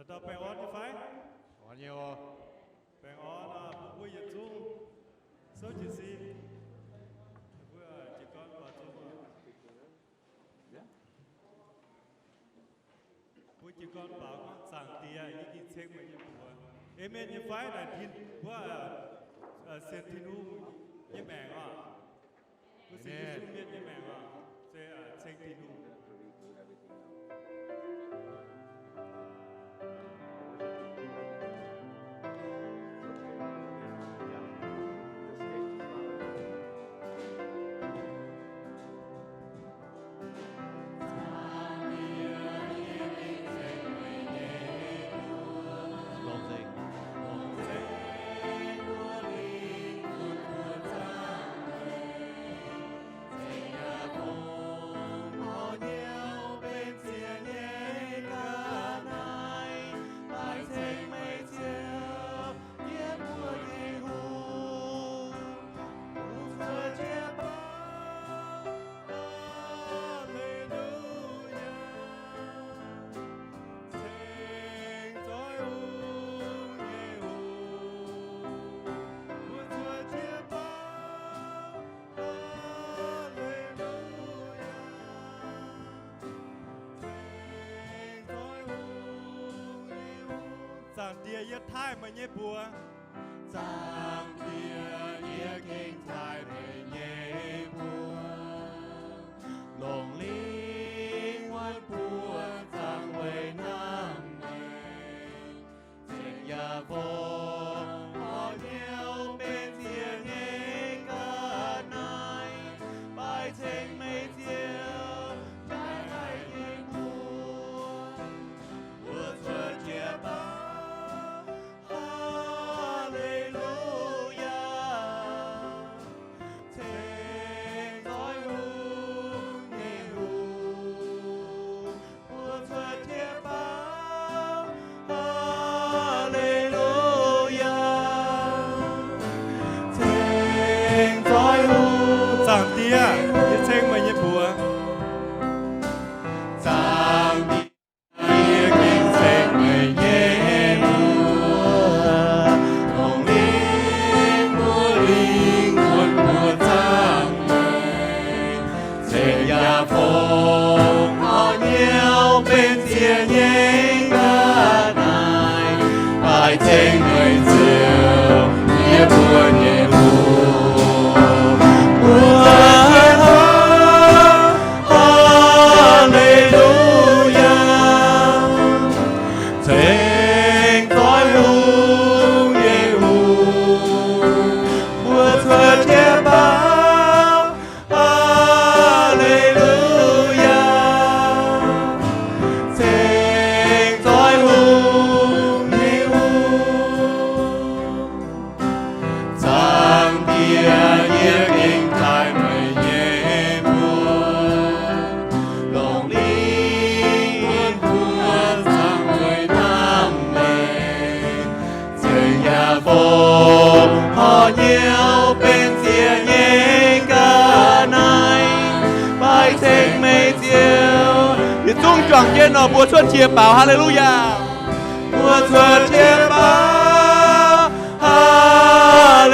đọc bèn ón như phải. Có nhiều. Bèn ón là bố vui dịch chung. Số chỉ xin. Vui chỉ con và chung. Vui chỉ con bảo con rằng tìa ý kinh xem mình như bùa. Amen như phải là thiên bố xem thiên hùng như mẹ à. Bố xin như dung miết như mẹ à. Sẽ xem thiên hùng. Giang tia yết thai mà nhé bùa. Giang tia yết kinh thai mà nhé bùa. Lòng linh hoan bùa giang huệ nam mê. Tình nhà vô họ nhau bên tia nhé cả nai. Bài tình mây tiêu trái hai tình buồn. Bùa thuật chia bao. Giang tia yết xem mà nhé bùa. Giang tia yết kinh xem mà nhé bùa. Lòng linh quân bùa giang mây. Sẽ nhà phong họ nhau bên tia nhé cả nai. Bài thanh người diệu nhé bùa nhé bùa. Họ nhau bên tia nhé cả nai. Bài thanh mây tiêu Việt Trung chọn trên ở bùa xuân chia bảo. Hallelujah. Bùa xuân chia bảo. Hallelujah.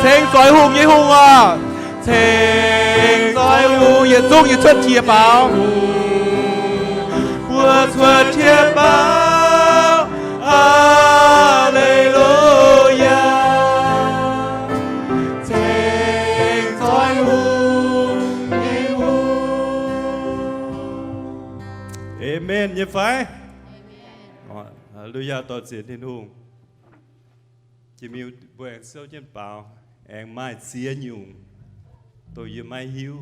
Thanh giỏi hùng như hùng à. Thanh giỏi hùng Việt Trung như xuân chia bảo. Bùa xuân chia bảo. Hallelujah. Thanh giỏi hùng như hùng. Amen như phải. Hallelujah toàn diện thiên hùng. Chỉ miêu bùa anh sâu trên bảo. Anh mai xía nhung. Tôi yêu mai hiu.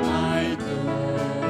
I do.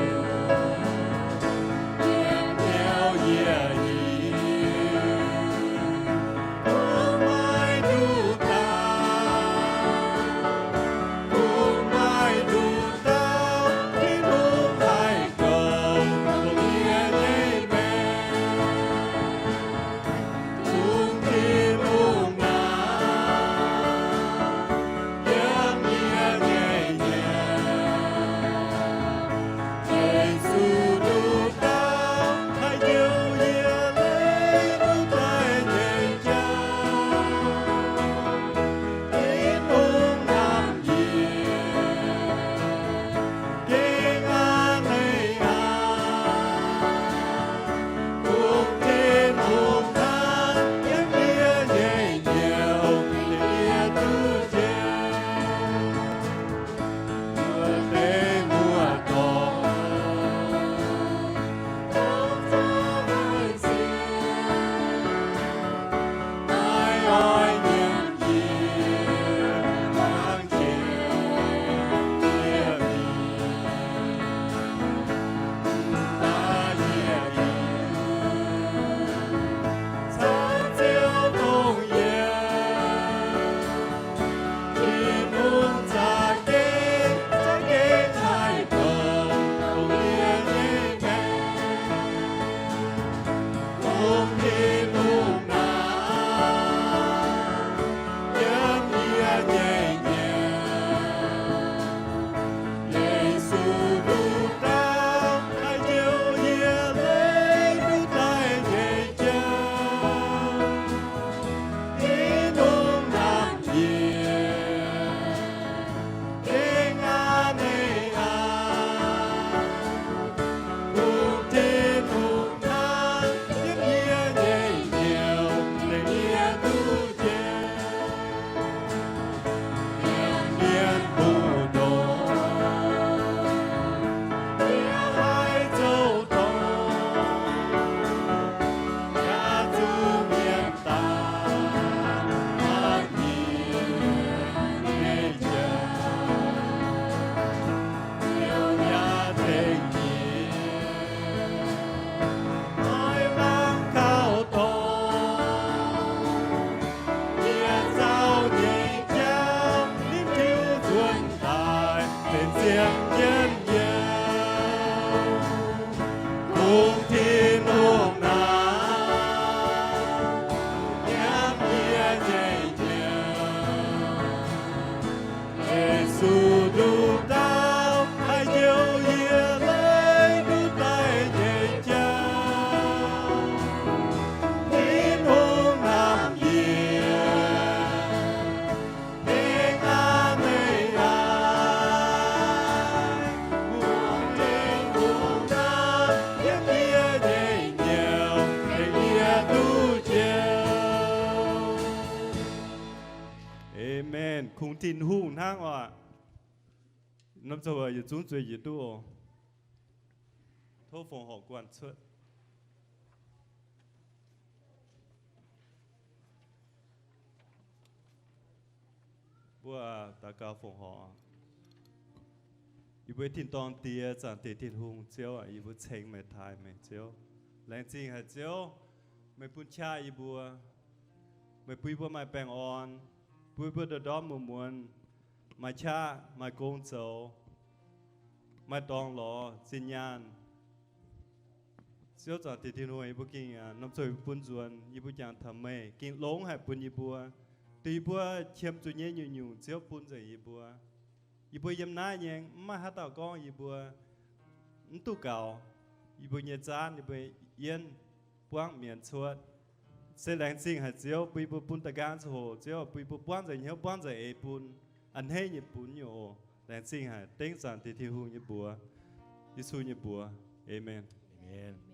khung tin hung hang wa năm sau giờ chúng tôi gì tu thô phòng họ quan xuất bữa ta cao phòng họอีเวทินตอนเตียจานเตทินหงเจียวอีเวเชงไม่ทายไม่เจียวแรงจริงฮะเจียวไม่ปุ่นชาอีบัวไม่ปุยบัวไม่แปลงอ่อนปุยบัวดอมมวน ไม่ชาไม่โกงเจียวไม่ตองหล่อสิญญาณเจียวจานเตทินหงอีบัวกินน้ำสวยปุ่นจวนอีบัวจางทำไม่กินหลงให้ปุ่นอีบัวตีบัวเชื่อมจุดเงี้ยอยู่เจียวปุ่นใจอีบัวอีบัวยำน้ายังมาหาตากองอีบัวตู้เก่าอีบัวเยจานอีบัวเย็นป้วงเมียนชวดเสแรงสิ่งหาเจียวปีบัวปุ่นตะการโซ่เจียวปีบัวป้วงใจเหี้ยวป้วงใจเอปุ่นอันให้ญี่ปุ่นอยู่แรงสิ่งหาเต็งสันติที่หูญี่บัวยิสูญี่บัวเอเมนเอเมน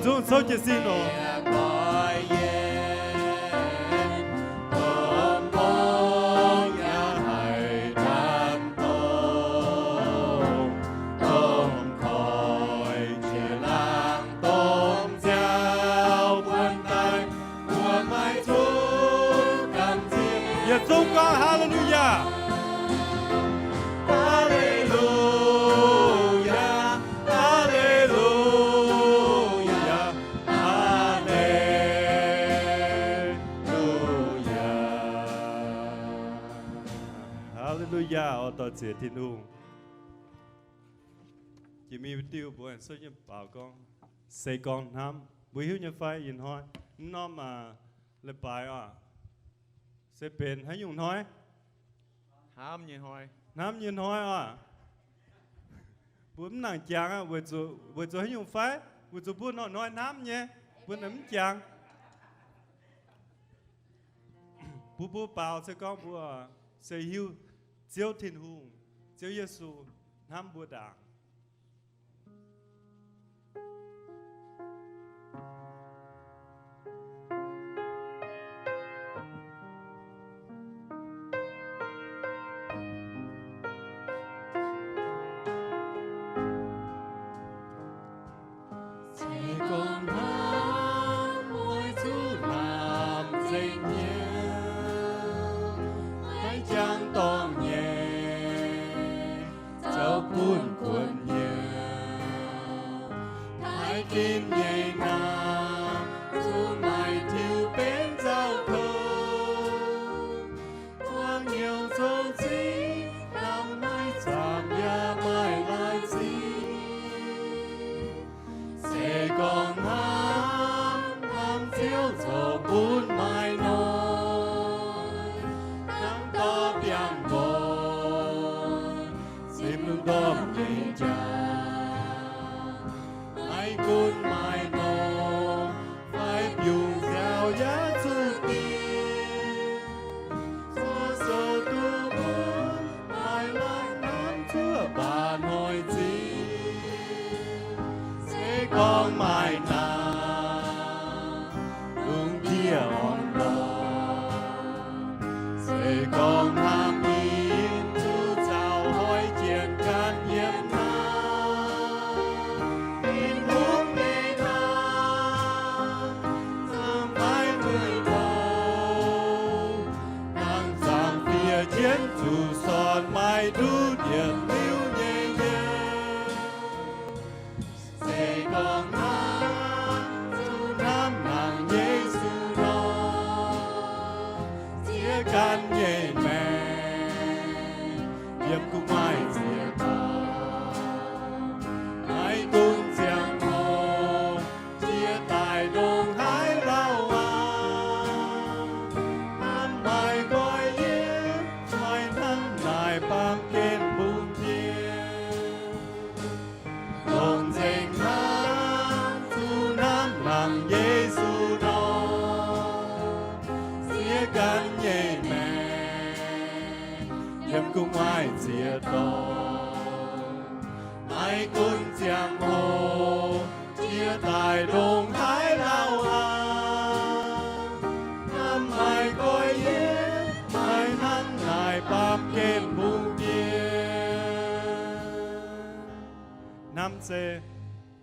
Chúng tôi sẽ xin lỗi. 謝天父，chỉ mi tiêu bộ anh số nhân bảo con, xây con ham, buổi hiếu nhân phái yên hỏi, nó mà lên bài à, sẽ bền hay dùng nói, ham nhìn hỏi nam nhìn hỏi à, buổi nàng chàng à, buổi rồi hay dùng phái, buổi rồi buổi nó nói nam nhé, buổi nấm chàng, buổi bảo sẽ con buổi sẽ hiếu, chiếu thiên hùng, chiếu Giêsu, nam buổi đảng.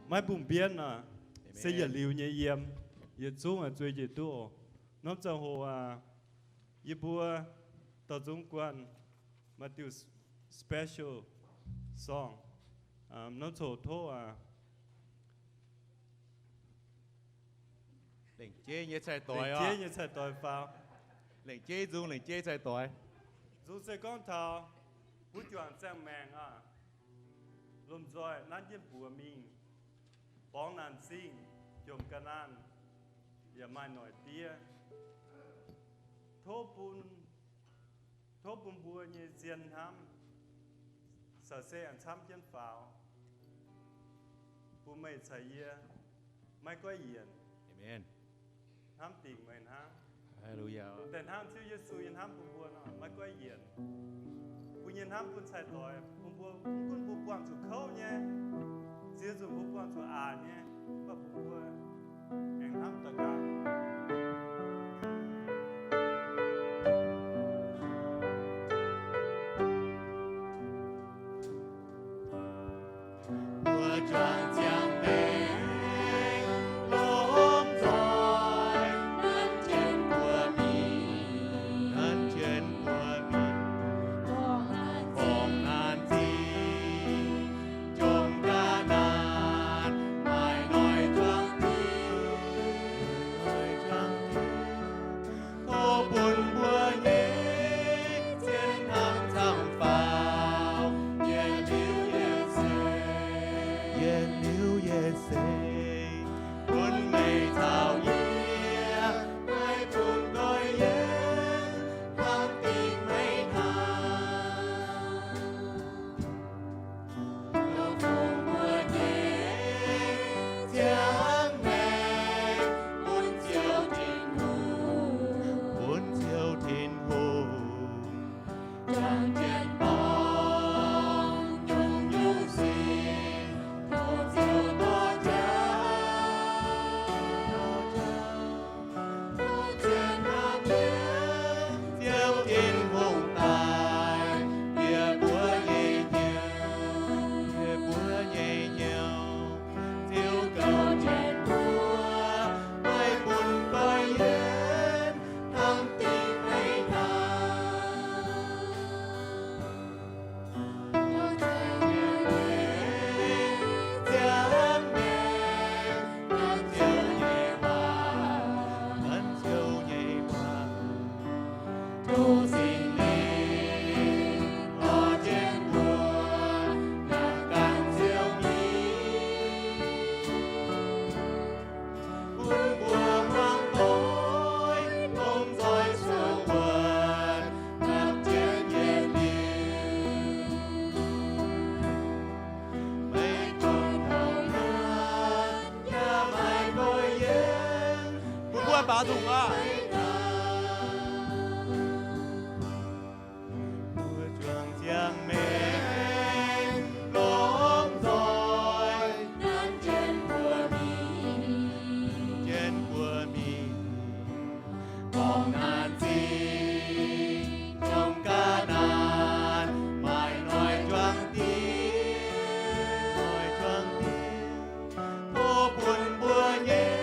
Mai bùng biên à, sẽ giờ liều nhẹ yếm, giờ chúng à chơi gì tu, nó cho hồ à, giờ bữa tao chúng quan, mà tiêu special song, nó cho thô à, lệnh chế như chạy tỏi à, chế như chạy tỏi phao, lệnh chế chạy tỏi, dùng sẽ con thảo, bút chọn sang mèn à, lùm rồi nát yên bùa Mienh. Bóng nàn xin, chồm ca nàn,อย่ามาหน่อยเตี้ยโทบุญบัวเยเซียนทำสะเสอันช้ำเพียนฝ่าวผู้ไม่ใช่เยี่ยไม่ก็เยียน Amen ทำติ่งเหมือนทำ Hallelujah แต่ทำชื่อเยซูยันทำผู้บัวเนาะไม่ก็เยียนผู้ยันทำผู้ใส่ต่อยผู้บัวผู้บัวสุขเขาเนี่ยเสียสุขผู้บัวสุขอาเนี่ยว่าผู้บัวแห่งทำตะการบุญบัวเย็นเจียนทำฟ้า nhiên liễu ye se quân mây thảo ye mai buồn coi ye thăng tình mây thang đầu phù mưa nhẹ tiếng mẹ buồn chiều thìn hồ chẳng chuyện bóng nhung nhung xin thô chiều to cha thô chuyện nam nhé chiều thiên hùng tài kia búa nhẹ nhiều chiều cầu trên búa mai buồn coi yên thăng tình mây thang bá dùng à mưa trường giang mê lốm rồi nắng trên của mi bóng ngàn gì trong ca nàn mãi nói choáng tiếng cô buồn bùa nhé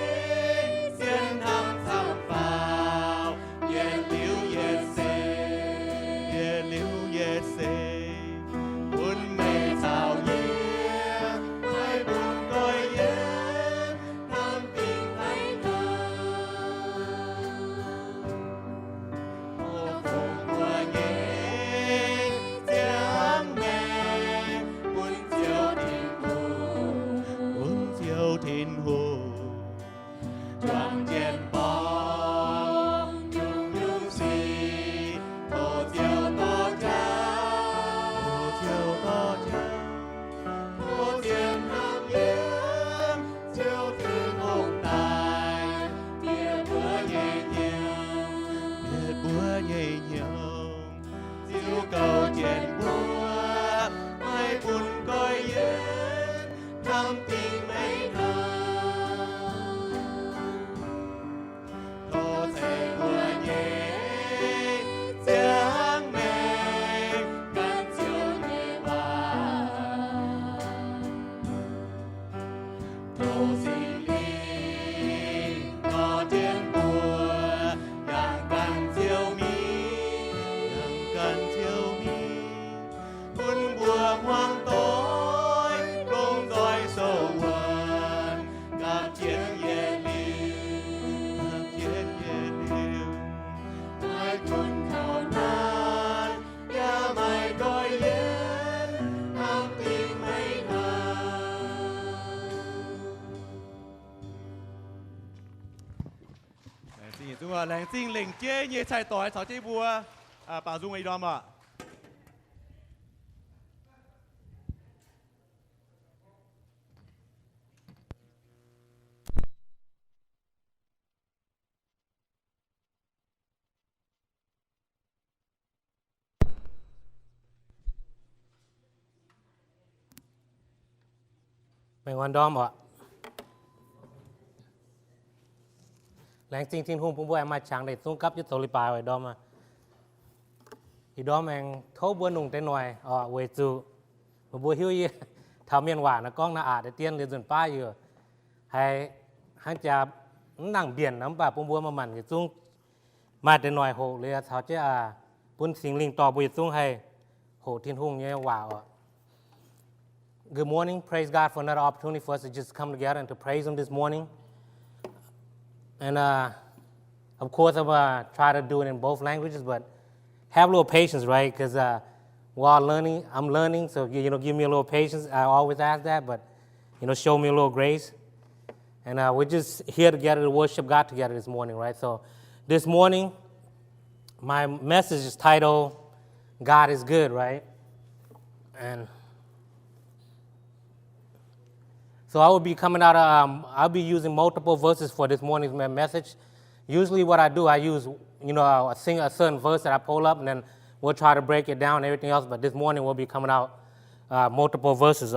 làng sinh lệnh chế như chạy tỏi thảo chế bùa bảo dung ấy đom ạ Mày ngon đom ạ làng sinh thiên hùng cũng bố em mà chẳng để tung cấp cho tổ lý bài vậy đom à thì đom em thấu bữa nung tên nồi về chú mà bố hiếu gì thảo miền Waac nó con nó để tiên lên dần pa vừa hay hắn cha nàng biển nắm bà bố mà mặn thì tung mà tên nồi hộเลยthảo chứ bún sinh linh to bùi tung hay hộ thiên hùng như Waac. Good morning. Praise God for another opportunity for us to just come together and to praise Him this morning. And of course, I'm try to do it in both languages, but have a little patience, right? Because while learning, I'm learning, so give me a little patience. I always ask that, but show me a little grace. And we're just here together to worship God together this morning, right? So this morning, my message is titled, God is Good, right? And so I will be coming out of, I'll be using multiple verses for this morning's message. Usually what I do, I use, I sing a certain verse that I pull up, and then we'll try to break it down and everything else. But this morning we'll be coming out multiple verses.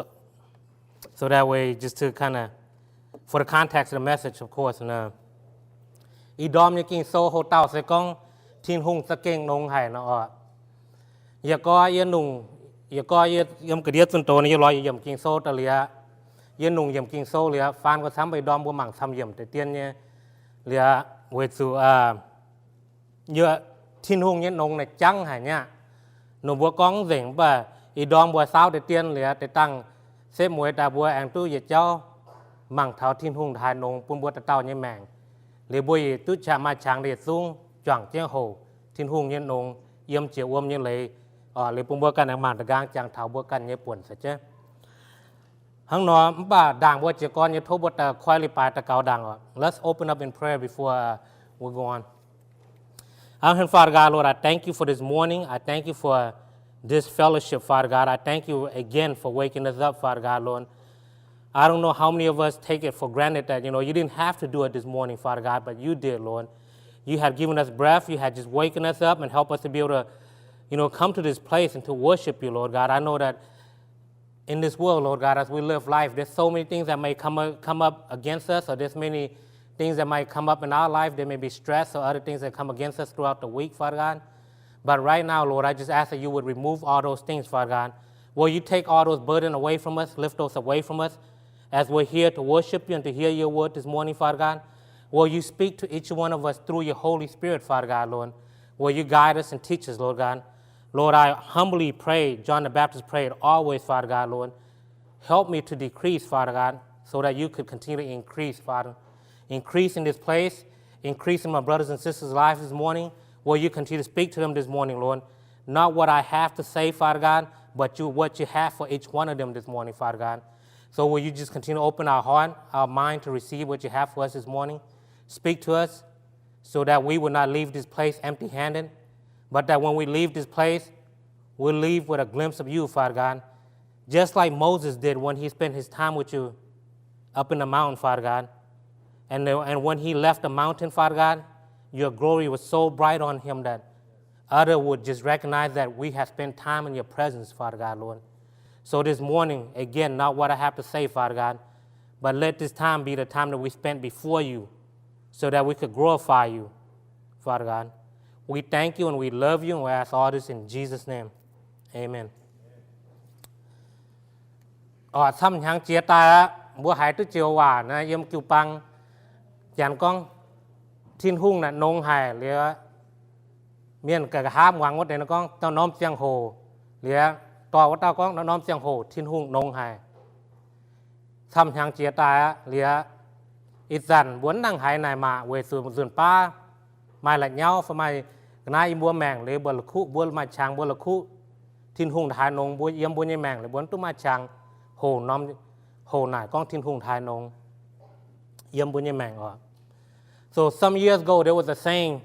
So that way, just to kind of, for the context of the message, of course. And Idom yakin so ho tao se kong tin hung sa keng nong hai na o. Ya ko ye nung ya ko ye yam kediet sun to ni ye loy yam king so ta lia. Ye nung yam king so lia fan ko sam bai dom bu mang sam yam te tien ye lia we su ye tin hung ye nong na chang hai nya. No bu kong zeng ba Idom bu sao te tien lia te tang se mue ta bu ang tu ye chao mang thao tin hung thai nong pun bu ta tao nye mang. Le bui tu cha ma chang de sung chang chiang ho tin hung nye nong yem che wom nye le le pun bu kan ang mang ta gang chang thao bu kan nye puan sa che. Hang no ba dang bu che kon nye tho bu ta khoi li pa ta kao dang. Let's open up in prayer before we go on. Our Heavenly Father God, Lord, I thank you for this morning. I thank you for this fellowship, Father God. I thank you again for waking us up, Father God, Lord. I don't know how many of us take it for granted that, you didn't have to do it this morning, Father God, but you did, Lord. You had given us breath. You had just waken us up and help us to be able to, come to this place and to worship you, Lord God. I know that in this world, Lord God, as we live life, there's so many things that may come up against us, or there's many things that might come up in our life. There may be stress or other things that come against us throughout the week, Father God. But right now, Lord, I just ask that you would remove all those things, Father God. Will you take all those burdens away from us, lift those away from us, as we're here to worship you and to hear your word this morning, Father God? Will you speak to each one of us through your Holy Spirit, Father God, Lord? Will you guide us and teach us, Lord God? Lord, I humbly pray, John the Baptist prayed always, Father God, Lord. Help me to decrease, Father God, so that you could continue to increase, Father. Increase in this place, increase in my brothers and sisters' lives this morning. Will you continue to speak to them this morning, Lord? Not what I have to say, Father God, but what you have for each one of them this morning, Father God. So will you just continue to open our heart, our mind to receive what you have for us this morning? Speak to us so that we will not leave this place empty-handed, but that when we leave this place, we'll leave with a glimpse of you, Father God. Just like Moses did when he spent his time with you up in the mountain, Father God. And when he left the mountain, Father God, your glory was so bright on him that others would just recognize that we have spent time in your presence, Father God, Lord. So this morning, again, not what I have to say, Father God, but let this time be the time that we spent before you so that we could glorify you, Father God. We thank you and we love you, and we ask all this in Jesus' name. Amen. Thăm hàng chia ta bữa hai tới chiều hòa na yếm kiu pang chàng con thiên hung là nông hải lìa miền cả hám hoàng mất đấy nó con tao nóm giang hồ lìa tòa của tao con nó nóm giang hồ thiên hung nông hải thăm hàng chia ta lìa ít dần muốn năng hải này mà về sườn pa mai lại nhau phải mai nay mua mèng lìa bờ khu bữa mai chàng bữa khu thiên hung hải nông bữa yếm bữa nhai mèng lìa muốn tu mai chàng hồ nóm hồ nải con thiên hung hải nông yếm bữa nhai mèng ở. So some years ago, there was a saying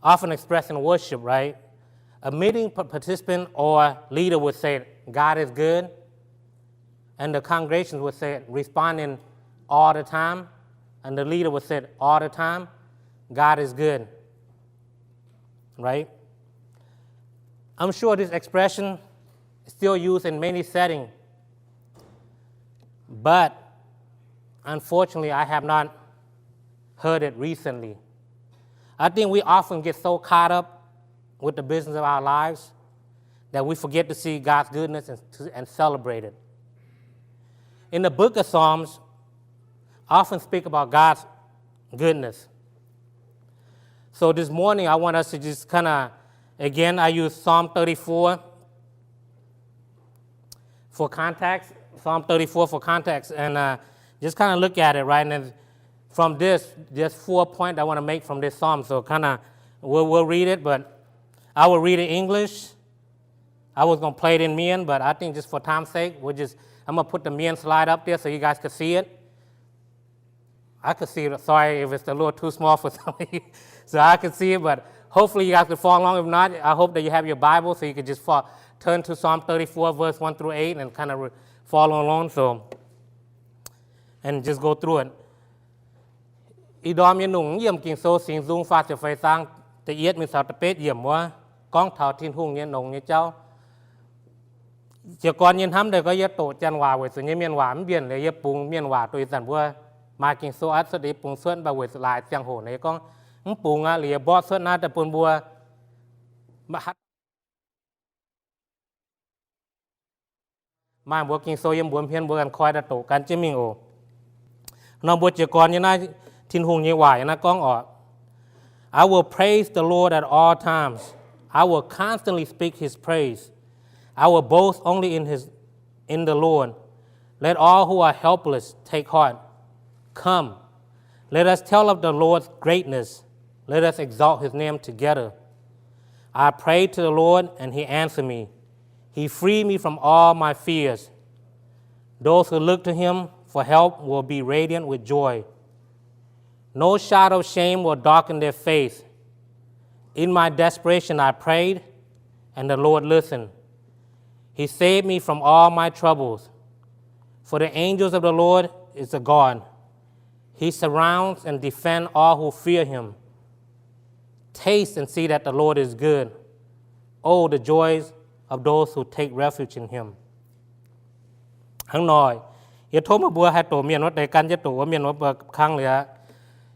often expressed in worship, right? A meeting participant or leader would say, God is good. And the congregation would say, responding all the time. And the leader would say, all the time, God is good. Right? I'm sure this expression is still used in many settings. But unfortunately, I have not heard it recently. I think we often get so caught up with the business of our lives that we forget to see God's goodness and celebrate it. In the book of Psalms, I often speak about God's goodness. So this morning, I want us to just kind of, again, I use Psalm 34 for context, Psalm 34 for context, and just kind of look at it, right? And from this, there's 4 points I want to make from this psalm. So kind of, we'll read it, but I will read it in English. I was going to play it in Mien, but I think just for time's sake, I'm going to put the Mien slide up there so you guys can see it. I could see it. Sorry if it's a little too small for some of you. So I can see it, but hopefully you guys can follow along. If not, I hope that you have your Bible so you can just turn to Psalm 34, verse 1 through 8 and kind of follow along. And just go through it. อีดอมยันหนุ่งเยี่ยมกิ่งโซสิงซุงฟาดเสียไฟสร้างแต่เอียดมีสาวตะเป็ดเยี่ยมว่าก้องเถาทิ้นหุ่งยันหนุ่งยันเจ้าเจ้าก่อนยันทำเดี๋ยวก็ยัดโตจันว่าเวสุญญเมียนว่ามันเบียนเลยยัดปรุงเมียนว่าตัวอีสันว่ามากิ่งโซอัดสดีปรุงส่วนบาเวสลายเสียงโหในก้องมันปรุงอ่ะเหลียบอสส่วนหน้าแต่ปนบัวมาฮัดมาบัวกิ่งโซยังบัวเพี้ยนบัวกันคอยตะโตกันเจมิงโอนอบัวเจ้าก่อนยันน่าทิ้นหุ่งยี่หวายนะก้องออก I will praise the Lord at all times. I will constantly speak His praise. I will boast only in the Lord. Let all who are helpless take heart. Come, let us tell of the Lord's greatness. Let us exalt His name together. I prayed to the Lord, and He answered me. He freed me from all my fears. Those who look to Him for help will be radiant with joy. No shadow of shame will darken their face. In my desperation I prayed, and the Lord listened. He saved me from all my troubles. For the angels of the Lord is a God. He surrounds and defends all who fear Him. Taste and see that the Lord is good. Oh, the joys of those who take refuge in Him. ข้างหน่อยอย่าโทษมาบัวให้ตัวเมียนว่าแต่กันจะตัวเมียนว่าข้างเหลือ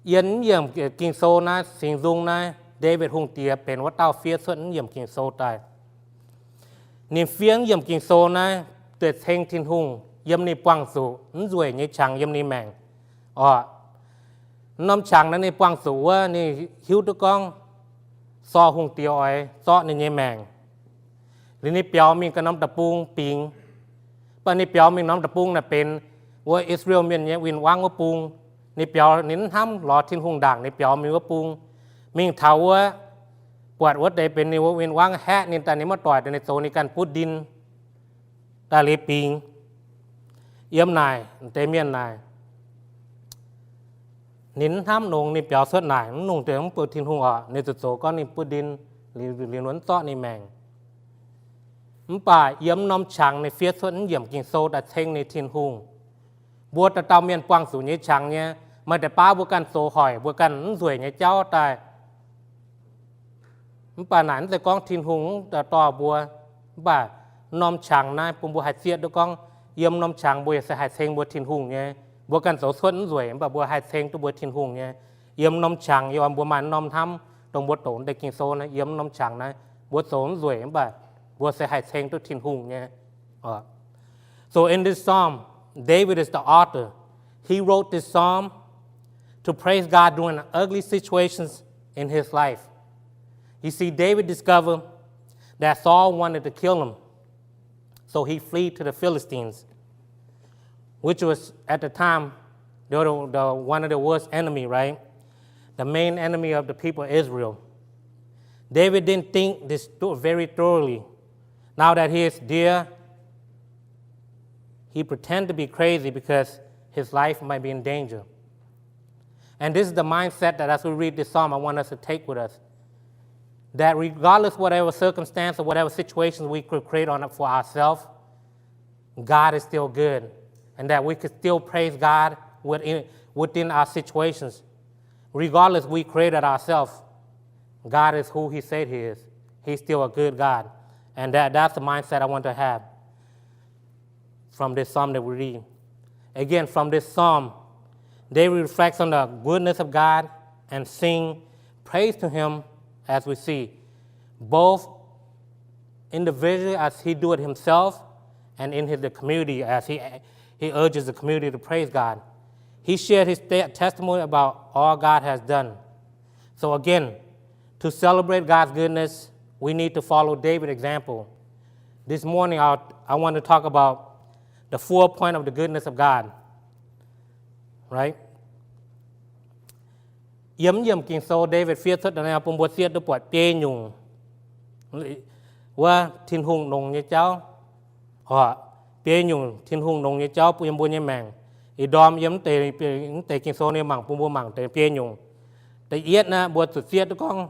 เยี่ยมกิ่งโซนะสิงซุงนะเดวิดฮงเตียเป็นว่าเต้าเฟียส่วนเยี่ยมกิ่งโซตายนี่เฟียงเยี่ยมกิ่งโซนะเตือเทงทินฮงเยี่ยมนี่ปวางสูนั่นรวยนี่ช่างเยี่ยมนี่แมงน้ำช่างนั้นนี่ปวางสูว่านี่หิวตะกองซอฮงเตียวอ้อยซอนี่นี่แมงหรือนี่เปียวมีกระน้ำตะปูงปิงปะนี่เปียวมีน้ำตะปูงน่ะเป็นว่าอิสราเอลเมียนเนี่ยวินว่างว่าปูงนี่เปียวนิ้นทำหล่อทิ้นหงด่างนี่เปียวมีว่าปรุงมิ่งเท้าว่าปวดวัดใดเป็นนี่ว่าเวียนว่างแฮะนี่แต่นี่มาต่อยในโซนการพูดดินตาลีปิงเยี่ยมนายเตเมียนนายนิ้นทำนงนี่เปียวสดนายนงเตมเปิดทิ้นหงในจุดโซก็นี่พูดดินหรือล้วนซ้อนี่แมงมันป่าเยี่ยมน้ำช่างในเฟียสดเยี่ยมกิ่งโซแต่เทงในทิ้นหงบัวตะเตาเมียนปวางสูนี้ช่างเนี่ยมาแต่ป้าบัวกันโซหอยบัวกันสวยเนี่ยเจ้าตายมันป่าหนานแต่กองทินหุงแต่ต่อบัวป่านอมช่างนายปุ่มบัวหายเสียด้วยกองเยี่ยมนอมช่างบัวใส่หายเซงบัวทินหุงเนี่ยบัวกันโสสวนสวยป่าบัวหายเซงตัวบัวทินหุงเนี่ยเยี่ยมนอมช่างยอมบัวมันนอมทำตรงบัวโตนได้กินโซนะเยี่ยมนอมช่างนะบัวโสนสวยป่าบัวใส่หายเซงตัวทินหุงเนี่ยSo in this psalm David is the author. He wrote this psalm to praise God during ugly situations in his life. You see, David discovered that Saul wanted to kill him, so he fled to the Philistines, which was at the time one of the worst enemy, right? The main enemy of the people of Israel. David didn't think this very thoroughly. Now that he is dear, he pretended to be crazy because his life might be in danger. And this is the mindset that as we read this psalm, I want us to take with us. That regardless of whatever circumstance or whatever situations we could create for ourselves, God is still good. And that we could still praise God within our situations. Regardless we created ourselves, God is who He said He is. He's still a good God. And that's the mindset I want to have from this psalm that we read. Again, from this psalm, David reflects on the goodness of God and sing praise to Him as we see, both individually as he do it himself and in the community as he urges the community to praise God. He shared his testimony about all God has done. So again, to celebrate God's goodness, we need to follow David's example. This morning, I want to talk about the 4 points of the goodness of God. Right? เยี่ยมกิงโซเดวิดเฟียสต์ในปุ่มบัวเสียดปวดเปยยุงว่าทินหุงนงเนี่ยเจ้าเป bia nhung thiên hùng nông như cháu bùi bùi như mèng ý đom yếm tề kinh số này mảng bùi bùi mảng tề bia nhung tề yết na bùi sụt xiết tụi con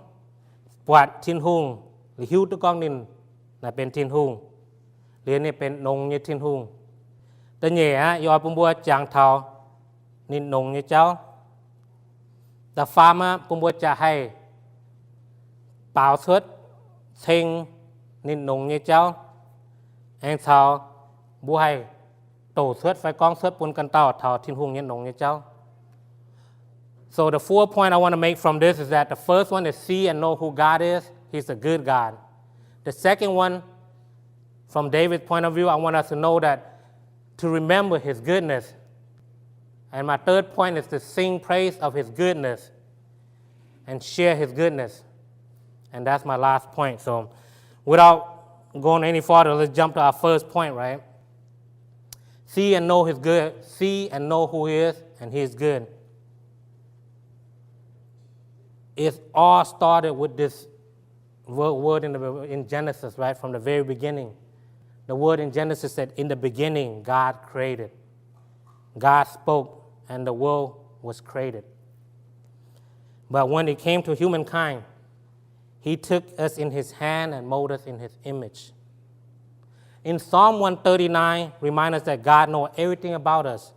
quạt thiên hùngหรือหิ้วตะก้องนินน่ะเป็นทินหุงเรียนนี่เป็นนงยี่ทินหุงแต่เหนี่ยยอปุ่มบัวจางเทานินนงยี่เจ้าแต่ฟาร์มปุ่มบัวจะให้เปล่าเสื้อเชิงนินนงยี่เจ้าเองเทาบัวให้โตเสื้อไฟกองเสื้อปนกันเต่าเทาทินหุงยี่นงยี่เจ้า So the 4 point I want to make from this is that the first one is see and know who God is. He's a good God. The second one, from David's point of view, I want us to know that to remember his goodness. And my third point is to sing praise of his goodness and share his goodness. And that's my last point. So without going any farther, let's jump to our first point, right? See and know his good. See and know who he is, and he is good. It all started with this word in Genesis, right, from the very beginning. The word in Genesis said, in the beginning, God created. God spoke, and the world was created. But when it came to humankind, he took us in his hand and molded us in his image. In Psalm 139, reminds us that God knows everything about us.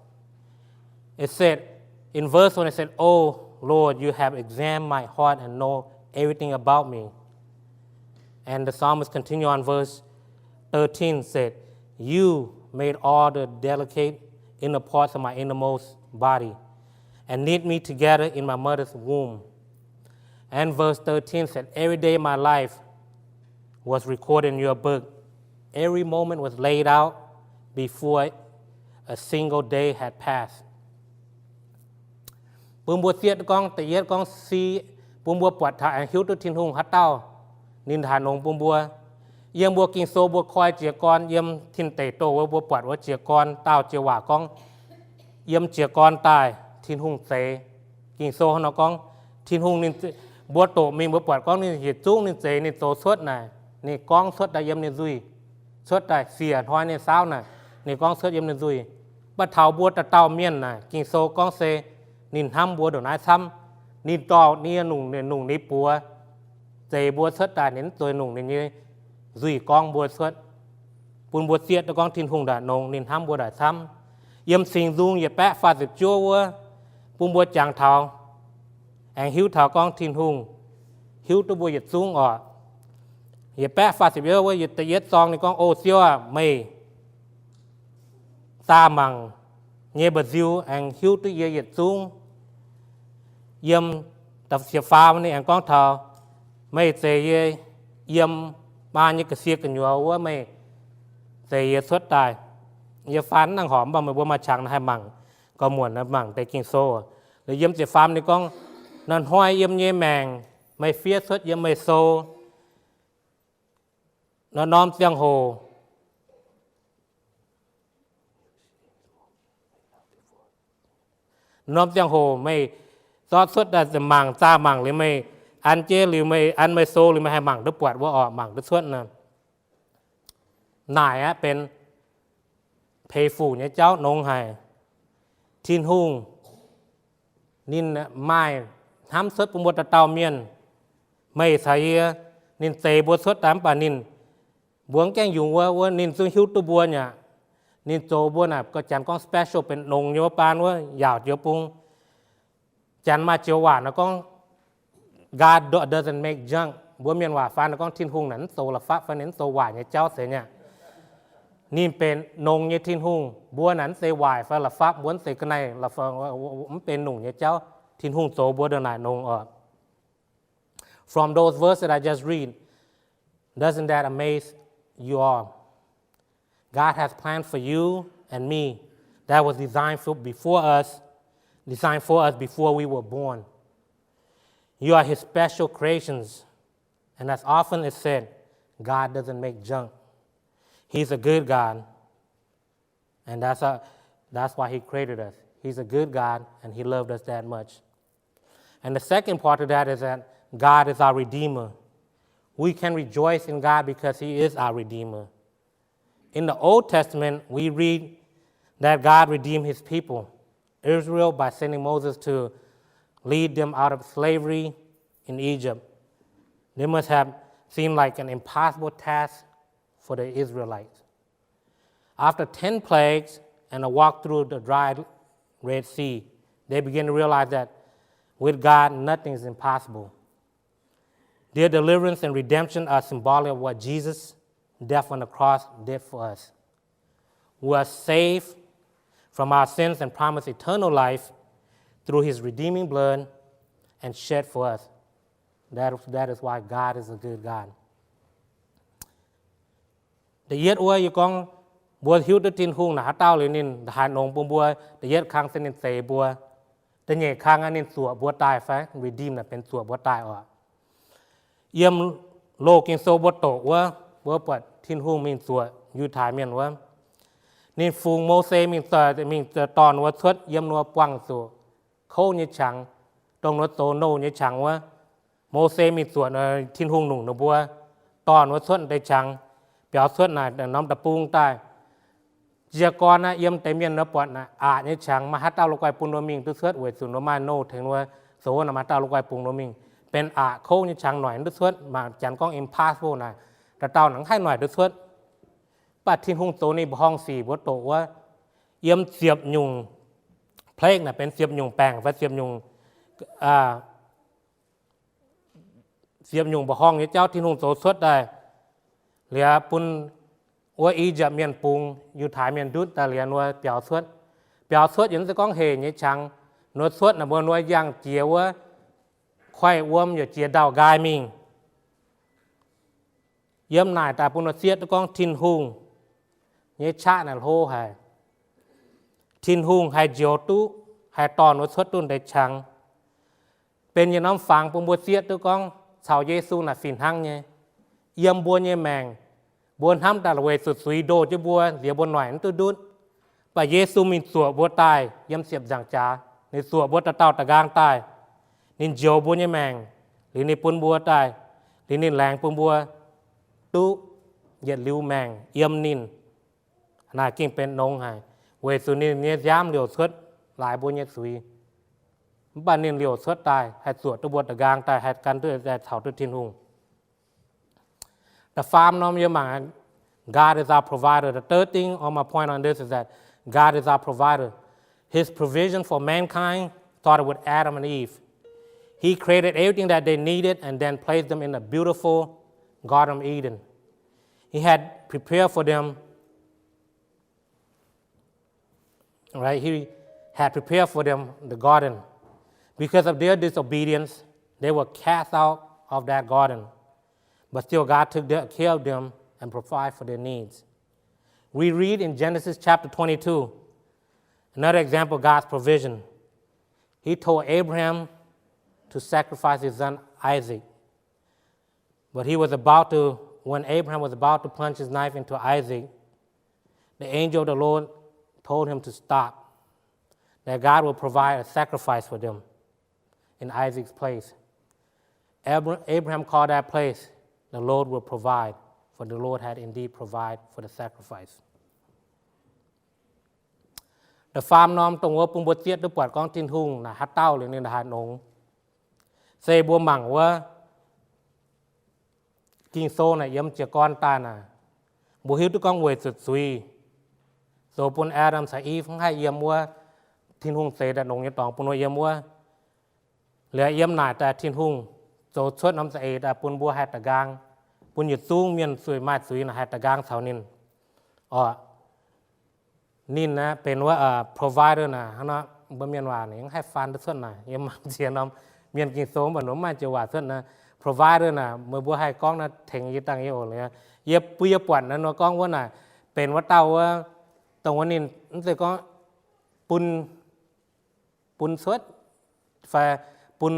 It said, in verse 1, it said, "Oh, Lord, you have examined my heart and know everything about me." And the psalmist continued on verse 13, said, "You made all the delicate inner parts of my innermost body and knit me together in my mother's womb." And verse 13 said, "Every day of my life was recorded in your book. Every moment was laid out before a single day had passed." Bùm bùa tiết con tự yết con si bùm bùa quạt thả hiếu tu thiên hùng hát tao nín thả nông bùm bùa yếm bùa kinh số bùa khoai chia con yếm thiên tẩy tổ bùa quạt bùa chia con tao chia Waac con yếm chia con tài thiên hùng tẩy kinh số nó con thiên hùng nín bùa tổ mình bùa quạt con nín hiệt chung nín tẩy nín tổ suốt này nín con suốt đại yếm nín duy suốt đại xìa thôi nín sao này nín con suốt yếm nín duy bắt thảo bùa ta tao miên này kinh số con xe nín ham bùa đồ nái xăm nín to nín nùng nín bùa tề bùa xuất đại nín tôi nùng nín như duy con bùa xuất bùn bùa tiệt cho con thiên hùng đã nùng nín ham bùa đại xăm yếm sinh dung yết bẽ pha dịp chua bùa bùn bùa chàng thảo anh hiếu thảo con thiên hùng hiếu tôi bùa yết dung ở yết bẽ pha dịp chua bùa yết tề yết song nín con ô siêu mày ta mằng nhé bật diêu anh hiếu tôi yết dung yếm tập xếp pha này anh con thảo mấy tề yếm ba như cái xia cái nhua quá mấy tề xuất tài yếm phán năng hòm bằng mấy bữa mà chẳng hai mảng có muộn là mảng tề kinh số rồi yếm xếp pha này con năn hoài yếm nhé mèng mấy phía xuất yếm mấy xô nó nom tiếng hồ nom tiếng hồ mấy do xuất là mảng ta mảng lấy mấy ăn chếหรือไม่อันไม่โซหรือไม่ให้หมั่งด้วยปวดว่าออกหมั่งด้วยส่วนนะนายเป็นเพฝูเนี่ยเจ้านงไห้ทินหุงนินไม้ทำสดปุ่มบดเตาเมียนไม่ใส่นินเตะบดสดตามป่านินบวงแก้งอยู่ว่านินซึ่งหิวตัวบัวเนี่ยนินโจบัวน่ะก็จันก้องสเปเชียลเป็นนงโยปานว่าหยาดเจียวปุงจันมาเจียวหวานแล้วก็God doesn't make junk บัวเมียนว่าฟ้าแล้วก็ทินหุงนั้นโซละฟ้าฟ้าเน้นโซหวายเนี่ยเจ้าเสียเนี่ยนี่เป็นนงเนี่ยทินหุงบัวนั้นเซหวายฟ้าละฟ้าบัวเสกในละฟ้ามันเป็นหนุ่งเนี่ยเจ้าทินหุงโซบัวเดินหน้านงออก From those verses that I just read doesn't that amaze you all God has planned for you and me that was designed for us before we were born. You are his special creations. And as often is said, God doesn't make junk. He's a good God. And that's why he created us. He's a good God, and he loved us that much. And the second part of that is that God is our Redeemer. We can rejoice in God because he is our Redeemer. In the Old Testament, we read that God redeemed his people, Israel, by sending Moses to lead them out of slavery in Egypt. They must have seemed like an impossible task for the Israelites. After 10 plagues and a walk through the dry Red Sea, they begin to realize that with God, nothing is impossible. Their deliverance and redemption are symbolic of what Jesus' death on the cross did for us. We are saved from our sins and promised eternal life through his redeeming blood and shed for us. That is why God is a good God. The yet ua you kong bua hiu the tin hung na hatao le nin the han nong bua the yet kang sen in say bua the nye kang anin sua bua tai fa redeem na pen sua bua tai o. Yem lo kin so bua to wa bua pat tin hung min sua yu thai mien wa. Nin phung mô se min tòn wa thut yem no quang su khâu như chẳng trong nó tổ nô như chẳng wa mô se min sua tin hung nung no bua tòn wa thutได้chẳng เปียวสวดน่ะน้อมตะปูงใต้เจียกรนะเยี่ยมเต็มเมียนนะปอดนะอาเนี่ยช่างมาฮัตเต้าลูกไก่ปุนโนมิงตุสวดเวสุนมาโนถึงว่าโซนะมาเต้าลูกไก่ปุนโนมิงเป็นอาโค้งเนี่ยช่างหน่อยตุสวดมาจันก้องอิมพาสโบนะแต่เต้าหนังให้หน่อยตุสวดปัดทิ้งหงโตนี่ห้องสี่บทโตว่าเยี่ยมเสียบยุงเพลงน่ะเป็นเสียบยุงแปลงว่าเสียบยุงเสียบยุงบ่ห้องเนี่ยเจ้าทิ้งหงโตสวดได้เหลือปุ่นว่าอีจะเมียนปุงอยู่ถ่ายเมียนดุดแต่เหลือนัวเปียวสวดอย่างจะก้องเฮเนี่ยช่างนัวสวดน่ะบนนัวย่างเจียวว่าควายอ้วมอย่าเจียดาวกายมิงเยี่ยมนายแต่ปุ่นเสียตะก้องทินหุงเนี่ยชาน่ะโหให้ทินหุงให้เจียวตู้ให้ตอนนัวสวดตุนได้ช่างเป็นอย่างน้ำฟังปุ่นบัวเสียตะก้องชาวเยซูน่ะฟินหั่งเนี่ยเยี่ยมบัวเนี่ยแมงบัวทำแต่ละเวสุดสุยโดจะบัวเดี๋ยวบัวหน่อยนั่นตัวดุดปะเยซูมีสัวบัวตายเยี่ยมเสียบจังจ้าในสัวบัวตะเต้าตะกางตายนินเจียวบัวเนี่ยแมงหรือในปุ่นบัวตายหรือนินแรงปุ่นบัวตู้เหยียดลิ้วแมงเยี่ยมนินน่ากิ่งเป็นนงหายเวสุนินเนี่ยย้ำเหลียวสวดหลายบัวเนี่ยสุยบ้านนินเหลียวสวดตายให้สัวตัวบัวตะกางตายให้กันด้วยแต่เถาตัวทินหุงThe farm norm your mind, God is our provider. The third thing on my point on this is that God is our provider. His provision for mankind started with Adam and Eve. He created everything that they needed and then placed them in a beautiful Garden of Eden. He had prepared for them, right? He had prepared for them the garden. Because of their disobedience, they were cast out of that garden. But still, God took care of them and provided for their needs. We read in Genesis chapter 22, another example of God's provision. He told Abraham to sacrifice his son Isaac. But when Abraham was about to plunge his knife into Isaac, the angel of the Lord told him to stop, that God will provide a sacrifice for them in Isaac's place. Abraham called that place, the Lord will provide, for the Lord had indeed provided for the sacrifice. The farm nom tong wo pung bo tiet du pwat kong tin hung na hat tao le ni na nong. Se bo mang wa king so na yam che kon ta na. Bo hiu tu kong we sut sui. So pun Adam sa Eve hai yam wa tin hung se da nong ye tong pun wa yam wa le yam na ta tin hung so chốt nắm sẽ đã pun bua hạt gang pun nhiệt xuống miền suy mai suy là hạt gang thảo nín nínนะเป็นว่าprovider นะฮะเนาะบะเมียนว่านี่ให้ฟันทุกส่วนนะยังมาเสียน้ำเมียนกินโซ่บ่หนุ่มมาจะว่าส่วนนะ provider นะเมื่อบัวให้กล้องนะเถงยี่ตังยี่โอเลยเย็บปุยปวดนะเนาะกล้องว่าน่ะเป็นว่าเต้าว่าตรงวันนี้นั่นสิก็ปุนสวดไฟปุน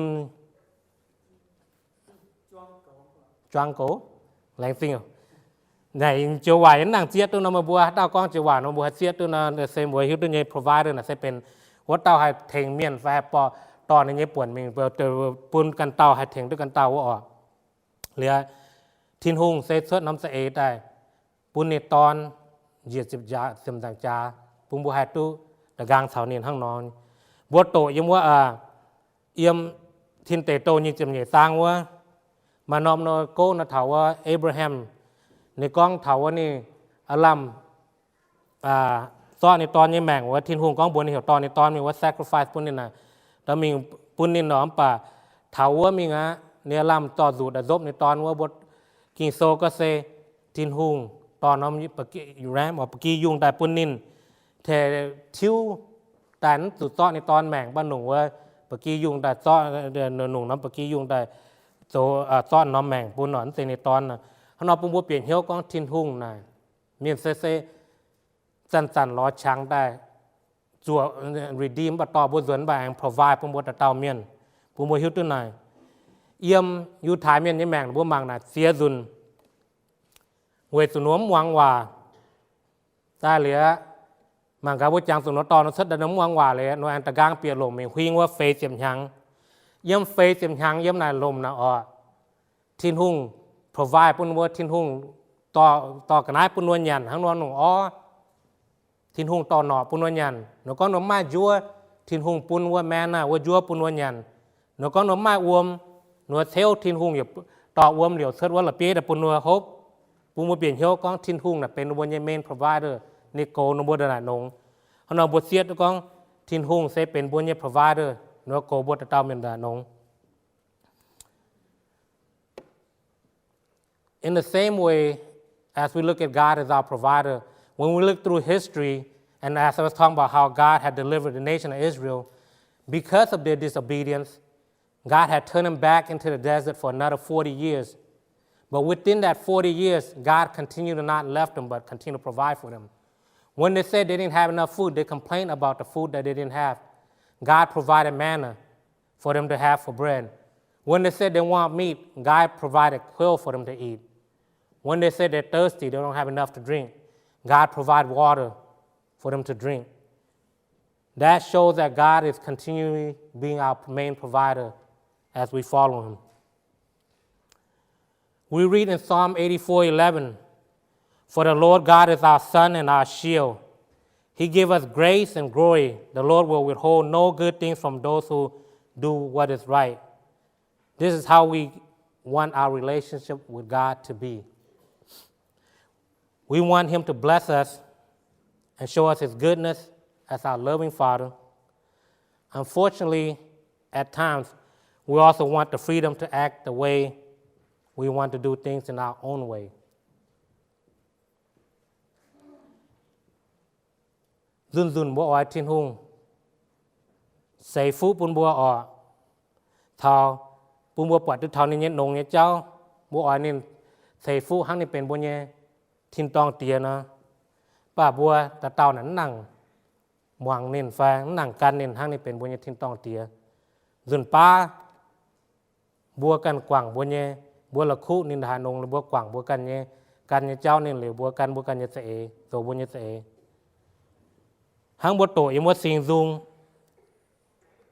choang cố lãnh sinh này chiều vải nàng chiết tôi nó mà bùa tao con chiều vải nó bùa chiết tôi nó xem bùa hiếu tôi nhảy provider là sẽเป็นว่าtao hay thèn miền phải bỏ tao này nhảy buồn mình vừa từ buồnกันtao hay thènด้วยกันtaoว่าเหลือทิ้งหงเซตสดน้ำเสยได้บุญในตอน diệt dịp giá xem tàng cha bung bùa hai tu đã gang thảo niên hăng nón bùa tổ yếmว่าyếm thiên tế tổ như chấm nhẹ sangว่าmà nôm nó cô nó thảoว่า Abraham ในกล้องถาวนี่อลัมตอนในตอนนี้แม่งว่าทิ้งหงกล้องบนนี่เหรอตอนในตอนมีว่า sacrifice ปุ่นนี่นะแล้วมีปุ่นนี่หนอมป่าถาวว่ามีงะเนี่ยอลัมต่อสูตรจบในตอนว่าบทกินโซก็เซทิ้งหงตอนน้อมปกี้อยู่แรมบอกปกี้ยุงแต่ปุ่นนินเททิวแต่นั้นสุดตอนในตอนแม่งบ้านหนุ่มว่าปกี้ยุงแต่ตอนหนุ่มน้ำปกี้ยุงแต่โซตอนน้อมแม่งปุ่นหนอนเซในตอนน่ะnó bung bua biển hiếu con thiên hùng này miền cc chân lo trắng đây chùa redeem và tỏ bua dẫn bài provide bung bua tàu miền bung bua hiếu tư này yếm yu thái miền như mèn bua màng này xía dùn về sụn nóm hoàng hòa ta lẽ màng cá bua trắng sụn nó to nó sất đã nóm hoàng hòa lẽ nó ăn ta gang bịa lồng mình khuyênว่า phê tiềm nhang yếm phê tiềm nhang yếm này lồng nào thiên hùng provide ปุ่นว่าทิ้งหุ่งต่อกันได้ปุ่นวันยันทั้งนอนหนุ่งอ้อทิ้งหุ่งต่อหนอปุ่นวันยันหนูก็หนุ่มมาจัวทิ้งหุ่งปุ่นว่าแม่น่ะว่าจัวปุ่นวันยันหนูก็หนุ่มมาอวมหนูเทลทิ้งหุ่งอย่าต่ออวมเหลียวเสิร์ฟว่าละเปียแต่ปุ่นว่าฮบปุ่นว่าเปลี่ยนเหี้ยวก็ทิ้งหุ่งน่ะเป็นวันยันเมน provider นิโก้หนูบัวดานงเขาหนูบัวเสียดก็ทิ้งหุ่งเซเป็นวันยัน provider หนูโกบัวตะเต้าเมียนดานงIn the same way, as we look at God as our provider, when we look through history, and as I was talking about how God had delivered the nation of Israel, because of their disobedience, God had turned them back into the desert for another 40 years. But within that 40 years, God continued to not left them, but continued to provide for them. When they said they didn't have enough food, they complained about the food that they didn't have. God provided manna for them to have for bread. When they said they want meat, God provided quail for them to eat. When they say they're thirsty, they don't have enough to drink, God provides water for them to drink. That shows that God is continually being our main provider as we follow Him. We read in Psalm 84:11, "For the Lord God is our sun and our shield. He gives us grace and glory. The Lord will withhold no good things from those who do what is right." This is how we want our relationship with God to be. We want Him to bless us and show us His goodness as our loving Father. Unfortunately, at times, we also want the freedom to act the way we want to do things in our own way. Dun bo oi tin hung. Say fu pun bo o. Thao pun bo pat tu thao ni nyet nong nyet chao. Bo oi nin say fu hang ni pen bo nye tin tong tia na. Pa bo ta tao nan nang muang nin fa nang kan nin hang ni pen bo nye tin tong tia. Dun pa bo kan kwang bo nye bo la khu nin ha nong le bo kwang bo kan nye chao nin le bo kan nye se e to bo nye se e. Hang bo to im bo sing dung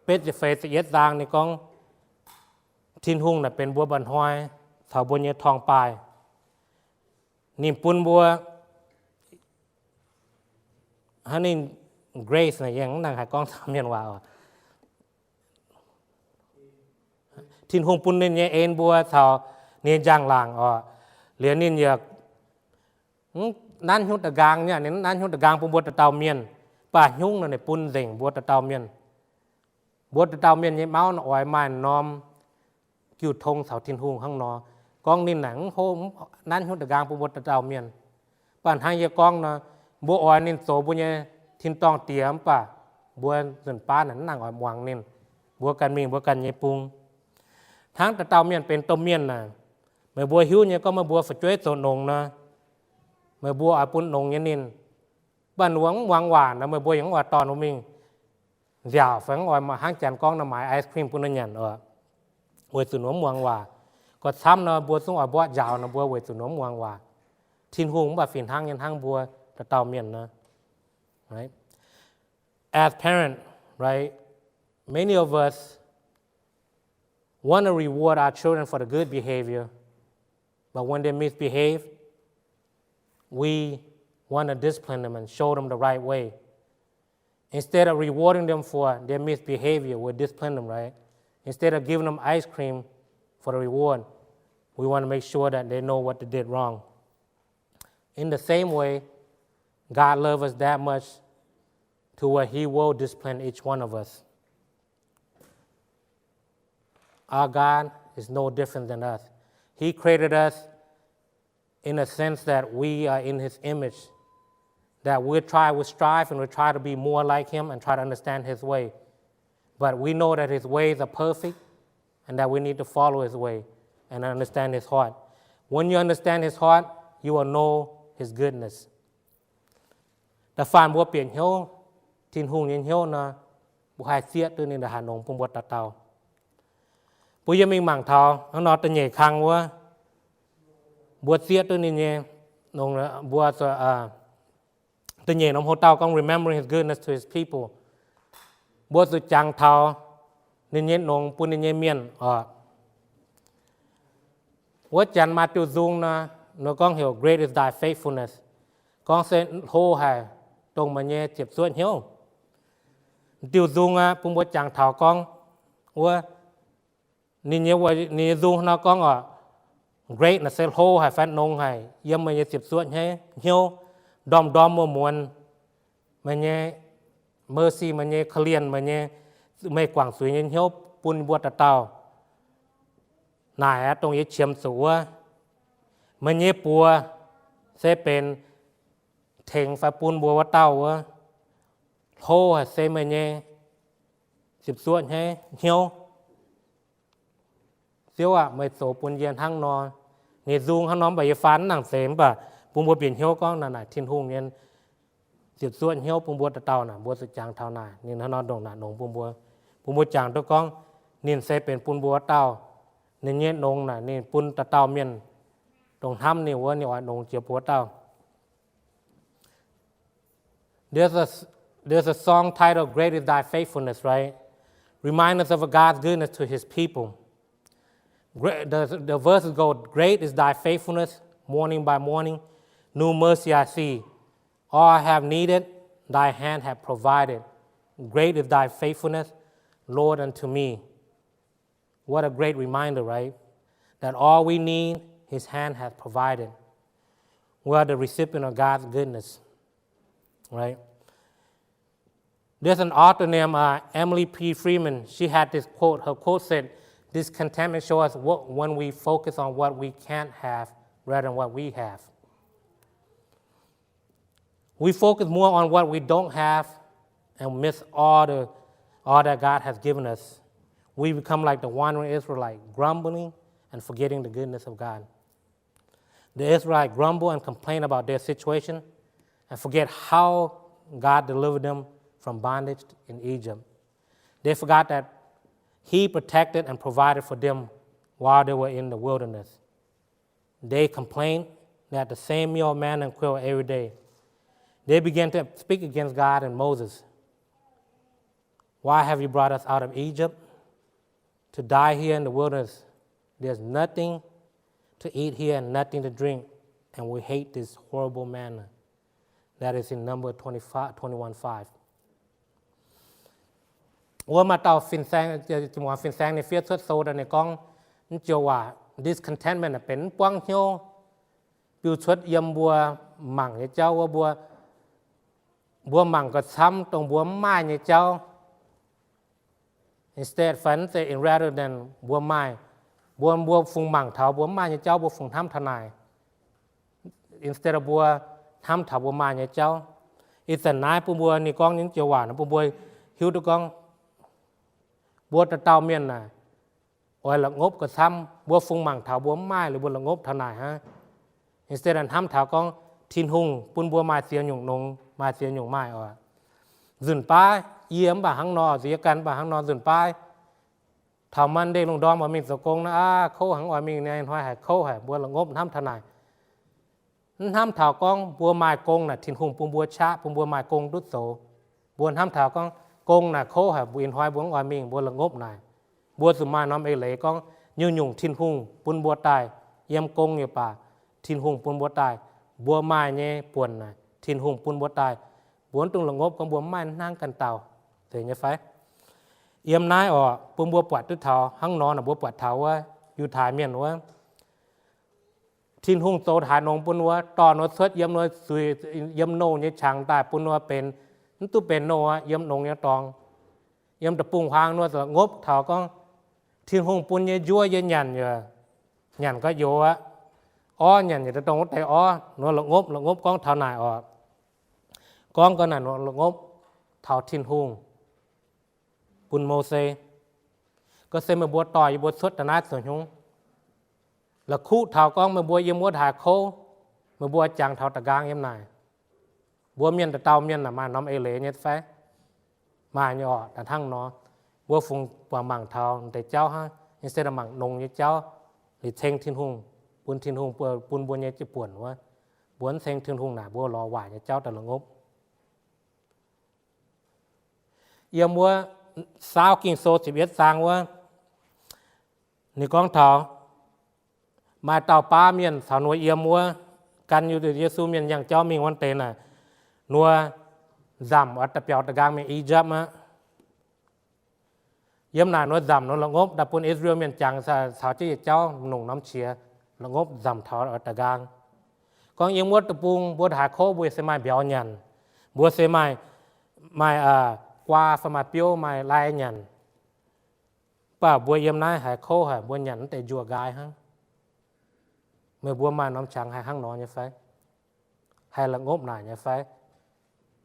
เป็ดจะเฟสเย็ดดางในกองทินหุ่งน่ะเป็นบัวบันห้อยเถาบัวเนื้อทองปลายนิ่มปุ่นบัวฮันนี่เกรซน่ะยังนั่งหากองทำยันว่าทินหุ่งปุ่นเนี่ยเอ็นบัวเถาเนี่ยจางหลังเหลือนี่อยากนั่นหุ่นตะกางเนี่ยนั่นหุ่นตะกางปุ่นบัวตะเตาเมียนป่าหุ่งน่ะในปุ่นเด่งบัวตะเตาเมียนบัวตะเตาเมียนยี่เมาหน่อยมันน้อมกิ้วทงเสาทินหุงข้างนอกองนินหนังโฮมนั่นหุ่นตะกางบัวตะเตาเมียนป่านหางยากองนะบัวอ่อยนินโสบัวเนี่ยทินตองเตียมป่ะบัวส่วนป้าหนังนั่งอ่อยมวงนินบัวกันมีบัวกันยี่ปุงทั้งตะเตาเมียนเป็นต้มเมียนน่ะเมื่อบัวหิวเนี่ยก็มาบัวฝัดจ้วยโซนงนะเมื่อบัวอ่อยปุ่นนงเนี่ยนินบ้านหลวงวังหวานนะเมื่อบัวยังว่าตอนนมิงdạo phải ngồi mà hang chèn con là mãi ice cream cũng nó nhận với từ nó muang hòa còn xăm nó bùa xuống ở bua dạo nó bùa với từ nó muang hòa thiên hùng và phiền hang nhân hang bùa là tàu miền nó right as parent right many of us want to reward our children for the good behavior but when they misbehave we want to discipline them and show them the right way. Instead of rewarding them for their misbehavior, we discipline them, right? Instead of giving them ice cream for the reward, we want to make sure that they know what they did wrong. In the same way, God loves us that much to where He will discipline each one of us. Our God is no different than us. He created us in a sense that we are in His image, that we strive and we try to be more like Him and try to understand His way. But we know that His ways are perfect and that we need to follow His way and understand His heart. When you understand His heart, you will know His goodness. The phản bố biển hiếu, tin hùng nhân hiếu na, bu hai xiết tôi nên là hà nông pung bột tạt tàu. Bu yếm mình mảng thao, nó tên nhảy khang quá, bột xiết tôi nên nhảy nông bột tên nhảy nông hồ tàu con remembering His goodness to His people. Bột sự chang thao nên nhảy nông pun nên nhảy Mien What Jan Matthew Dung na, nó con hiểu great is thy faithfulness. Con sẽ hô hài tông mà nhé chếp suốt hiếu. Tiêu Dung á, cũng bố chẳng thảo con. Ủa, ni Dung nó con great là sẽ hô hài phát nông hài. Yếm mà nhé chếp suốt hiếu. Đom mùa muôn. Mà nhé mercy mà nhé khalian mà nhé mê quảng suy nhé hiếu pun bố tà tàu. Nài á, tông nhé chiếmสูmà nhé bùa sẽเป็นเถงฟ้าปูนบัววัดเต้าโหเซมาเน่สิบส่วนให้เหี่ยวเสียวไม่โสปูนเย็นทั้งนอนนี่ซุงข้างน้องใบฟันหนังเสมป่ะปูนบัวเปลี่ยนเหี่ยวก็นั่นน่ะทิ้งหุ่งเนี่ยสิบส่วนเหี่ยวปูนบัวตะเต้าน่ะบัวสุดจางเท่าน่ะนี่ข้างนอนตรงน่ะหนงปูนบัวจางตัวก้องนี่เซเป็นปูนบัวเต้านี่เนี่ยนงน่ะนี่ปูนตะเต้าเมียนตรงถ้ำนี่ว่านี่ว่าหนงเจียบัวเต้าThere's a song titled Great is Thy Faithfulness, right? Remind us of God's goodness to His people. The verses go, Great is Thy faithfulness, morning by morning, new mercy I see. All I have needed, Thy hand hath provided. Great is Thy faithfulness, Lord, unto me. What a great reminder, right? That all we need, His hand hath provided. We are the recipient of God's goodness. Right? There's an author named Emily P. Freeman. She had this quote. Her quote said, discontentment shows us when we focus on what we can't have rather than what we have. We focus more on what we don't have and miss all that God has given us. We become like the wandering Israelite, grumbling and forgetting the goodness of God. The Israelites grumble and complain about their situation and forget how God delivered them from bondage in Egypt. They forgot that He protected and provided for them while they were in the wilderness. They complained that the same meal, manna, and quail every day. They began to speak against God and Moses. Why have you brought us out of Egypt to die here in the wilderness? There's nothing to eat here and nothing to drink, and we hate this horrible manna. That is in number 21:5. ว่ามาเตาฟินแซงจังหวะฟินแซงในเฟียสโซดในกองนี่เจียวว่า discontentment เป็นป้องเหี่ยวปิวชดยำบัวหมั่งเนี่ยเจ้าว่าบัวหมั่งก็ซ้ำตรงบัวไม้เนี่ยเจ้า instead ฝันแต่ rather than บัวไม้บัวฟุงหมั่งเถาบัวไม้เนี่ยเจ้าบัวฟุงถ้ำทนาย instead of บัวทำถาบัวมาเนี่ยเจ้าอีสันนายปุ่มบัวนี่กองยังเจียวหวานปุ่มบัวหิวตัวกองบัวตะเต้าเมียนน่ะโอ้ยละงบก็ซ้ำบัวฟุงหมั่งถาบัวไม้หรือบัวละงบทนายฮะ instead ทำถากองทินหุงปุ่นบัวมาเสียหยุ่งนงมาเสียหยุ่งไม้อ่ะdựngป้ายเยี่ยมบ่าหังนอเสียกันบ่าหังนอdựngป้ายถามันได้ลงดอมว่ามีสกงนะเขาหังว่ามีเนี่ยห้อยหายเขาหายบัวละงบทำทนายห้ามถาวกองบัวไม้กงน่ะทิ้งหุ่งปุ่มบัวชะปุ่มบัวไม้กงดุดโสบัวห้ามถาวกองกงน่ะโคหะบุญห้อยบัวงอยมิงบัวละงบน่ะบัวสุมาน้อมเอเหล่กองยุ่งทิ้งหุ่งปุ่นบัวตายเยี่ยมกงอยู่ป่าทิ้งหุ่งปุ่นบัวตายบัวไม้เนี่ยป่วนน่ะ thiên hùng pun bua tai bốn tung là ngốp con bua mai nang cần tàu thì như phải yếm nái ở pun bua quạt tức thảo hăng nó là bua quạt thảoว่าอยู่ถ่ายเมียนว่าthiên hùngโตถ่ายนงปนว่าตอนว่าสวดเยี่ยมน้อยสุยเยี่ยมโนเนี่ยช่างตายปนว่าเป็นนั่นตู้เป็นโนอ่ะเยี่ยมนงเนี่ยตองเยี่ยมตะปุงพางนัวสงบเท่าก็thiên hùngปนเนี่ยยั่วเยี่ยหยันอยู่หยันก็ยั่วอ้อหยันอยู่ตรงแต่อ้อนัวละงบก้องเท่าไหนออกก้องก็นั่นนัวละงบเท่าthiên hùngปุนโมเสก็เสมาบัวต่อยบัวสวดตนาส่วนหงlà khu thảo con mà bùa yếm bùa thả khô mà bùa chẳng thảo tà gang yếm này bùa miên tà tàu miên là mà nóm ê lệ nhất phép mà nhỏ tà thăng nó bùa phùng quả mảng thảo để cháu ha nhưng sẽ là mảng nông như cháu thì thênh thiên hùng buôn bùa nhé chứ buồn quá buồn thênh thiên hùng nà bùa lò hoài như cháu tà là ngốc yếm bùa sao kinh số chỉ biết sang quá nì con thảo mà tàu pa miền thảo nuôi yếm mua căn như từ Giêsu miền yang cháu mình quan tên là nuôi giảm ở tập biểu tập gang miền Egypt á yếm nào nuôi giảm nó là ngốc đập quân Israel miền chẳng thảo chứ cháu nung nắm chia là ngốc giảm thảo ở tập gang con yếm mua tập bung bua thả khô bua xe mai béo nhằn bua xe mai qua phần mai piêu mai lai nhằn bà bua yếm nái hải khô hải bua nhằn để chùa gai ha mới bua mà nóm chẳng hay hăng nó như phải hay là ngốp này như phải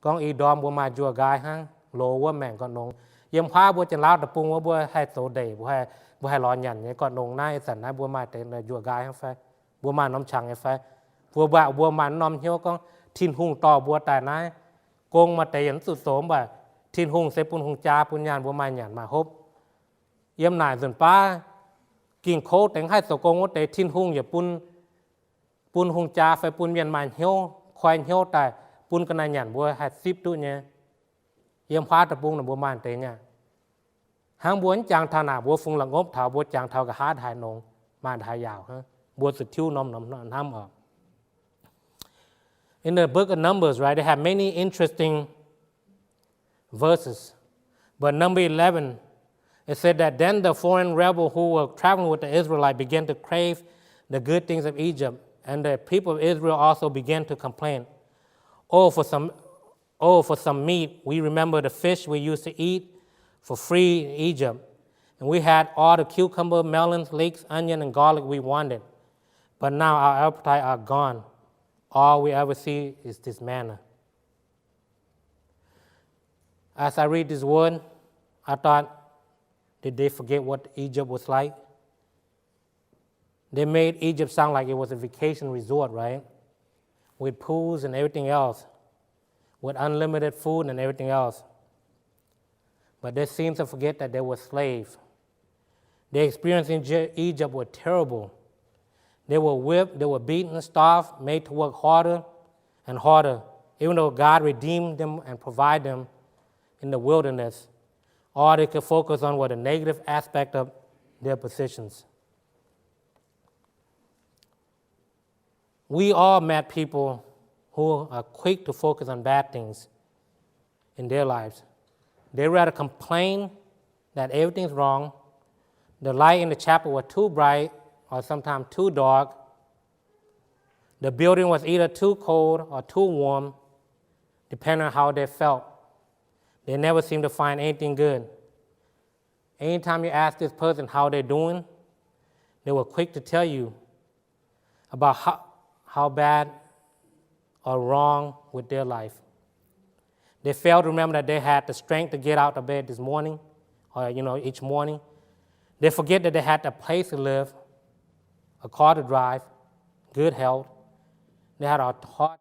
con y đom bua mà chùa gai hăng lô bua mèn con nông yếm hoa bua chân lao tập bung bua hay tổ đầy bua hay lò nhằn như con nông nai sẵn nai bua mà tên là chùa gai hăng phải bua mà nóm chẳng như phải bua bạo bua mà nóm hiếu con thiên hùng to bua tài nai con mà tên sự sớm bà thiên hùng sẽ pun hùng cha pun nhàn bua mà nhàn mà hốp yếm này dần pa kinh khô tên hai số con có thiên hùngอย่าปุนหงจาไฟปุนเมียนมันเหี้ยวควายเหี้ยวแต่ปุนกันนายหยันบัวหัดซิบตู้เนี่ยเยี่ยมพาตะปุงหนบัวมันเตเนี่ยหางบัวจางทานาบัวฟุงหลังงบเถาบัวจางเถากับหาถ่ายนงมันถ่ายยาวฮะบัวสุดทิวนอมน้ำออก In the book of Numbers, right, they have many interesting verses, but number 11, it said that then the foreign rebel who were traveling with the Israelites began to crave the good things of Egypt. And the people of Israel also began to complain. Oh, for some meat. We remember the fish we used to eat for free in Egypt. And we had all the cucumber, melons, leeks, onion, and garlic we wanted. But now our appetite are gone. All we ever see is this manna. As I read this word, I thought, did they forget what Egypt was like? They made Egypt sound like it was a vacation resort, right? With pools and everything else, with unlimited food and everything else. But they seem to forget that they were slaves. Their experience in Egypt were terrible. They were whipped, they were beaten, starved, made to work harder and harder. Even though God redeemed them and provided them in the wilderness, all they could focus on was the negative aspect of their positions. We all met people who are quick to focus on bad things in their lives. They rather complain that everything's wrong, the light in the chapel was too bright or sometimes too dark, the building was either too cold or too warm, depending on how they felt. They never seemed to find anything good. Anytime you ask this person how they're doing, they were quick to tell you about how bad or wrong with their life. They failed to remember that they had the strength to get out of bed this morning, or each morning. They forget that they had a place to live, a car to drive, good health. They had a hard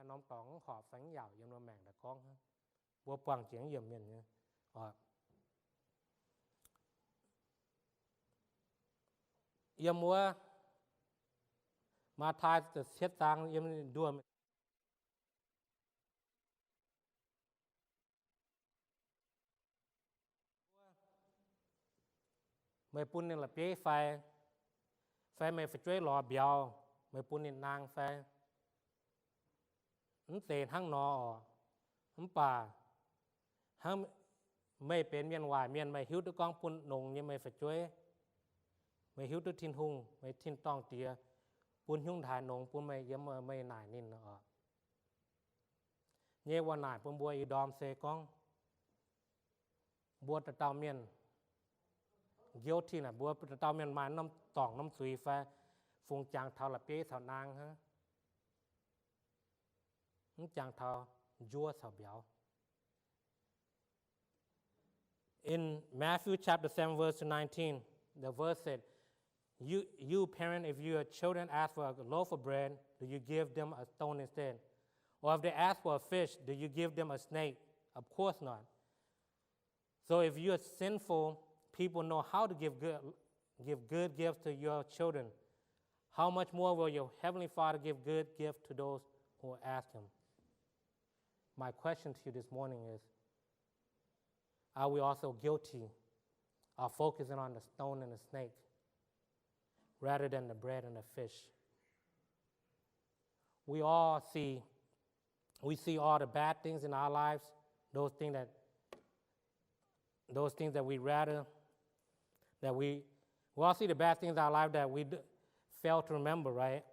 nóm tỏng họ phánh dạo yếm nó mèng đã con bua quang tiếng yếm miền nhé yếm mua mà thai từ xét tăng yếm đua mày pun nên là bé phai mày phải chơi lò béo mày pun nên nàng phai tên hăng nọป่าhăng màyเป็นเมียนวายเมียนmày hiếu đứa con pun nồng như mày phải chơi mày hiếu đứa thiên hùng mày thiên tòng tía pun hiung thái nồng pun mày yếm mày nải nín nọ nhéวันnải pun bùa y đom xe con bùaตะเตาเมียนguilty nè bùaตะเตาเมียนมาน้ำตองน้ำสุยฟ้าฟงจางเท่าละเป๊ะเท่านางฮะจางเท่าจั่วเท่าเบียว In Matthew chapter 7 verse 19 the verse said you parent if your children ask for a loaf of bread do you give them a stone instead or if they ask for a fish do you give them a snake of course not so if you are sinful people know how to give good gifts to your children how much more will your heavenly Father give good gifts to those who ask him my question to you this morning is are we also guilty of focusing on the stone and the snake rather than the bread and the fish? We see all the bad things in our lives, those things that we rather, that we all see the bad things in our life that we fail to remember, right?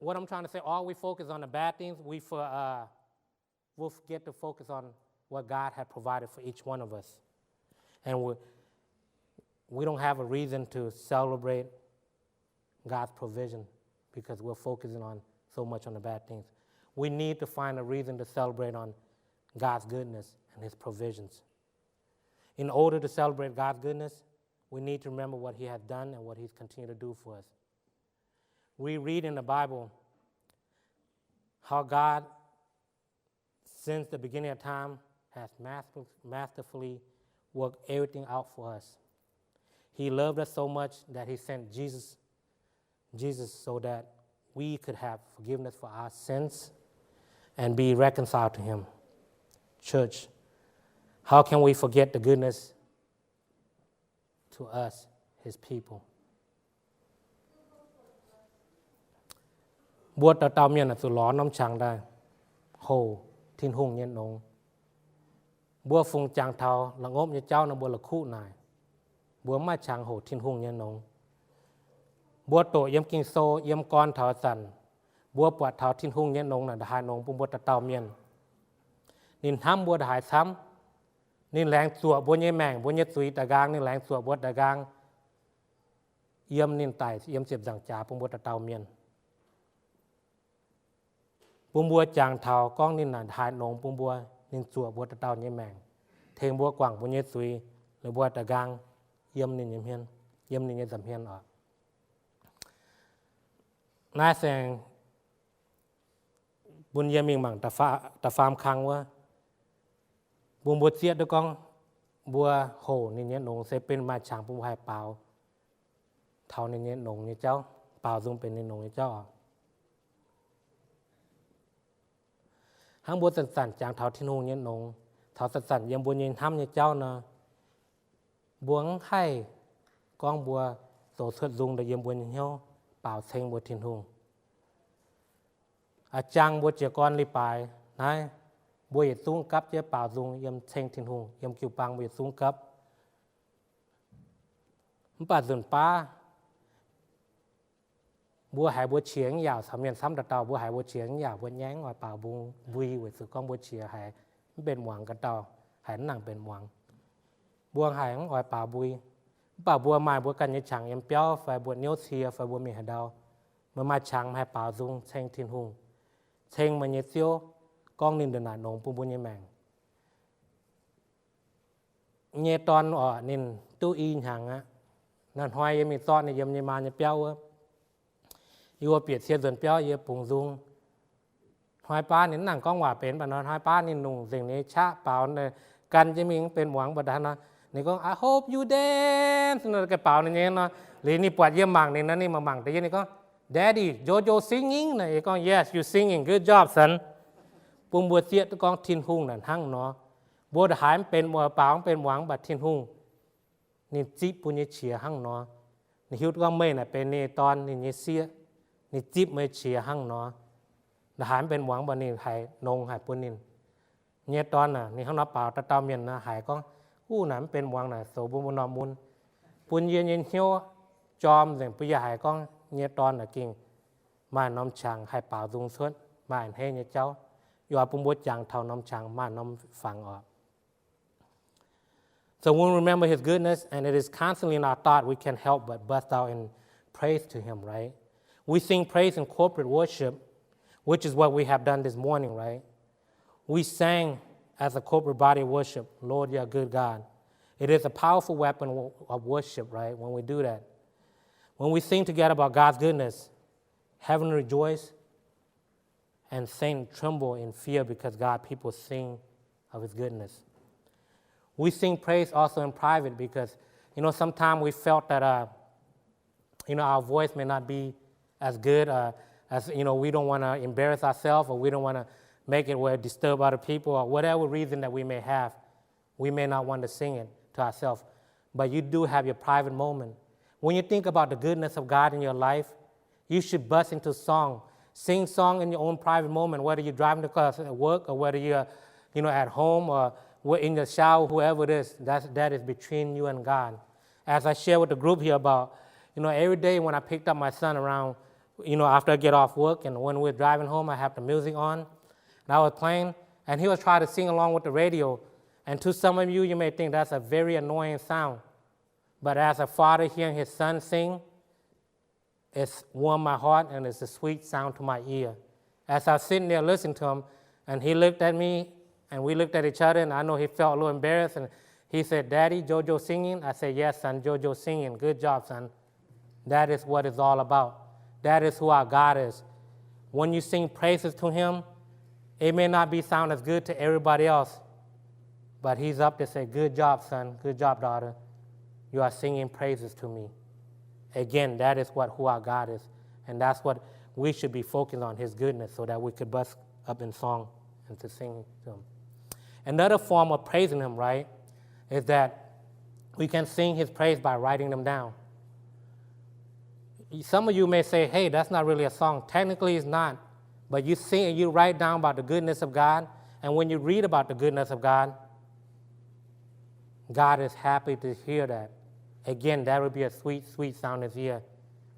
What I'm trying to say, all we focus on the bad things, we'll forget to focus on what God had provided for each one of us. And we don't have a reason to celebrate God's provision because we're focusing on so much on the bad things. We need to find a reason to celebrate on God's goodness and his provisions. In order to celebrate God's goodness, we need to remember what he has done and what he's continued to do for us. We read in the Bible how God, since the beginning of time, has masterfully worked everything out for us. He loved us so much that he sent Jesus so that we could have forgiveness for our sins and be reconciled to him. Church, how can we forget the goodness to us, his people? บวชตะเตาเมียนสุร้อนน้ำชังได้โหทิ้นหุ่งเย็นนงบัวฟงจางเทาละงบยเจ้านะบัวละคู่นายบัวมาชังโหทิ้นหุ่งเย็นนงบัวโตเยี่ยมกิงโซเยี่ยมก้อนเทาสันบัวปวดเทาทิ้นหุ่งเย็นนงน่ะดหายนงปุ่มบัวตะเตาเมียนนินห้ำบัวดหายซ้ำนินแรงสัวบัวเยี่ยแมงบัวเยี่ยสุยตะกางนินแรงสัวบัวตะกางเยี่ยมนินไตเยี่ยมเสียบจังจ่าปุ่มบัวตะเตาเมียนปุ่มบัวจางเทาก้องนินหนาหายนงปุ่มบัวนินสัวบัวตะเตาเยี่ยแมงเทงบัวกว่างบัวเยี่ยสุยหรือบัวตะกางเยี่ยมนินเยี่ยมเฮียนเยี่ยมนินเยี่ยมสำเฮียนออกนายแสงบุญเยี่ยมิงบังตะฟามคังว่าบุญบัวเสียดด้วยกองบัวโหนินเยี่ยนงเซเป็นมาฉางปุ่มหายเปล่าเท่านินเยี่ยนงนี่เจ้าเปล่าซุ่มเป็นนินงนี่เจ้าห้างบัวสั่นๆจางเท่าที่นุ่งเย็นนงเท่าสั่นๆยังบัวเย็นห้ำเนี่ยเจ้านะบัวไข่กองบัวโสดเสือดุงแต่ยังบัวเหี่ยวเปล่าเซงบัวทินหุงอาจางบัวเจียกรลีปลายนายบัวเหยียดซุ้งกับเจ้าเปล่าดุงยังเซงทินหุงยังกิวปังบัวเหยียดซุ้งกับมันป่าส่วนป้าบัวหายบัวเฉียงยาวสามเหลี่ยมซ้ำตะเตาบัวหายบัวเฉียงยาวบัวแย้งหอยเปล่าบุงบุยหัวสือก้องบัวเฉียหายเป็นหวังกระเตาหายหนังเป็นหวังบัวหายหอยเปล่าบุยเปล่าบัวไม้บัวกันยฉังยังเปี้ยวไฟบัวเนี้ยวเชียไฟบัวมีหาดาวเมื่อมาฉังหายเปล่าดุงเชงทินหุงเชงมันเยเซียวก้องนินเดินหนาหนงปุ่มบัวเยแมงเยตอนนินตู้อีนหังอ่ะนั่นหอยยังมีตอนในยมเยมาเยเปี้ยวอยู่ว่าเปียดเสียส่วนเปี้ยวเยปุ่งดุง หอยป้านี่นั่งก้องว่าเป็นปะนอนหอยป้านี่นุ่งสิ่งนี้ชะเปล่าเนี่ยกันจะมีเป็นหวังบัดนั้นนะนี่ก็ I hope you dance นั่นกระเป๋านี่เนาะหรือนี่ปวดเยี่ยมมังนี่นั่นนี่มามังแต่ยี่นี่ก็ Daddy Jojo singing นะก็ Yes you singing good job son ปุ่มบัวเสียตะกองทินหุ่งนั่นหั่งเนาะบัวหายเป็นบัวเปล่าเป็นหวังบัดทินหุ่งนี่จิบปุ่นยี่เฉียหั่งเนาะนี่ฮิวตะกองไม่น่ะเป็นนี่ตอนนี่ยี่เสียนี่จิบไม่เฉียหั่งเนาะหายเป็นหวังบัดนี่หายนงหายปุ่นนินเนี่ยตอนน่ะนี่ข้างนอกเปล่าตะตอมเย็นนะหายก็กู้หนามเป็นหวังน่ะโสบุญนอมุนปุ่นเย็นเหี้ยวจอมเสียงปุยหายก็เนี่ยตอนน่ะกิ่งมาน้อมช่างให้เปล่าดุงสวดมาเห็นเนี่ยเจ้าอยู่ปุ่มบัวจางเท่าน้อมช่างมาน้อมฟังออก So when we remember His goodness and it is constantly in our thought, we can't help but bust out in praise to Him, right? We sing praise in corporate worship, which is what we have done this morning, right? We sang as a corporate body of worship, Lord, you're a good God. It is a powerful weapon of worship, right, when we do that. When we sing together about God's goodness, heaven rejoice and Satan tremble in fear because God's people sing of His goodness. We sing praise also in private because, sometimes we felt that, our voice may not be as good as, we don't want to embarrass ourselves or we don't want to make it where it disturb other people or whatever reason that we may have. We may not want to sing it to ourselves. But you do have your private moment. When you think about the goodness of God in your life, you should bust into song. Sing song in your own private moment, whether you're driving the car at work or whether you're, at home or in the shower, whoever it is, that is between you and God. As I share with the group here about, every day when I picked up my son around, after I get off work and when we're driving home, I have the music on. And I was playing, and he was trying to sing along with the radio. And to some of you, you may think that's a very annoying sound. But as a father hearing his son sing, it's warmed my heart and it's a sweet sound to my ear. As I was sitting there listening to him, and he looked at me, and we looked at each other, and I know he felt a little embarrassed, and he said, Daddy, Jojo singing? I said, yes, son, Jojo singing. Good job, son. That is what it's all about. That is who our God is. When you sing praises to Him, it may not be sound as good to everybody else, but He's up to say, good job, son, good job, daughter. You are singing praises to me. Again, that is who our God is, and that's what we should be focused on, His goodness, so that we could bust up in song and to sing to Him. Another form of praising Him, right, is that we can sing His praise by writing them down. Some of you may say, hey, that's not really a song. Technically, it's not. But you sing and you write down about the goodness of God, and when you read about the goodness of God, God is happy to hear that. Again, that would be a sweet, sweet sound in His ear,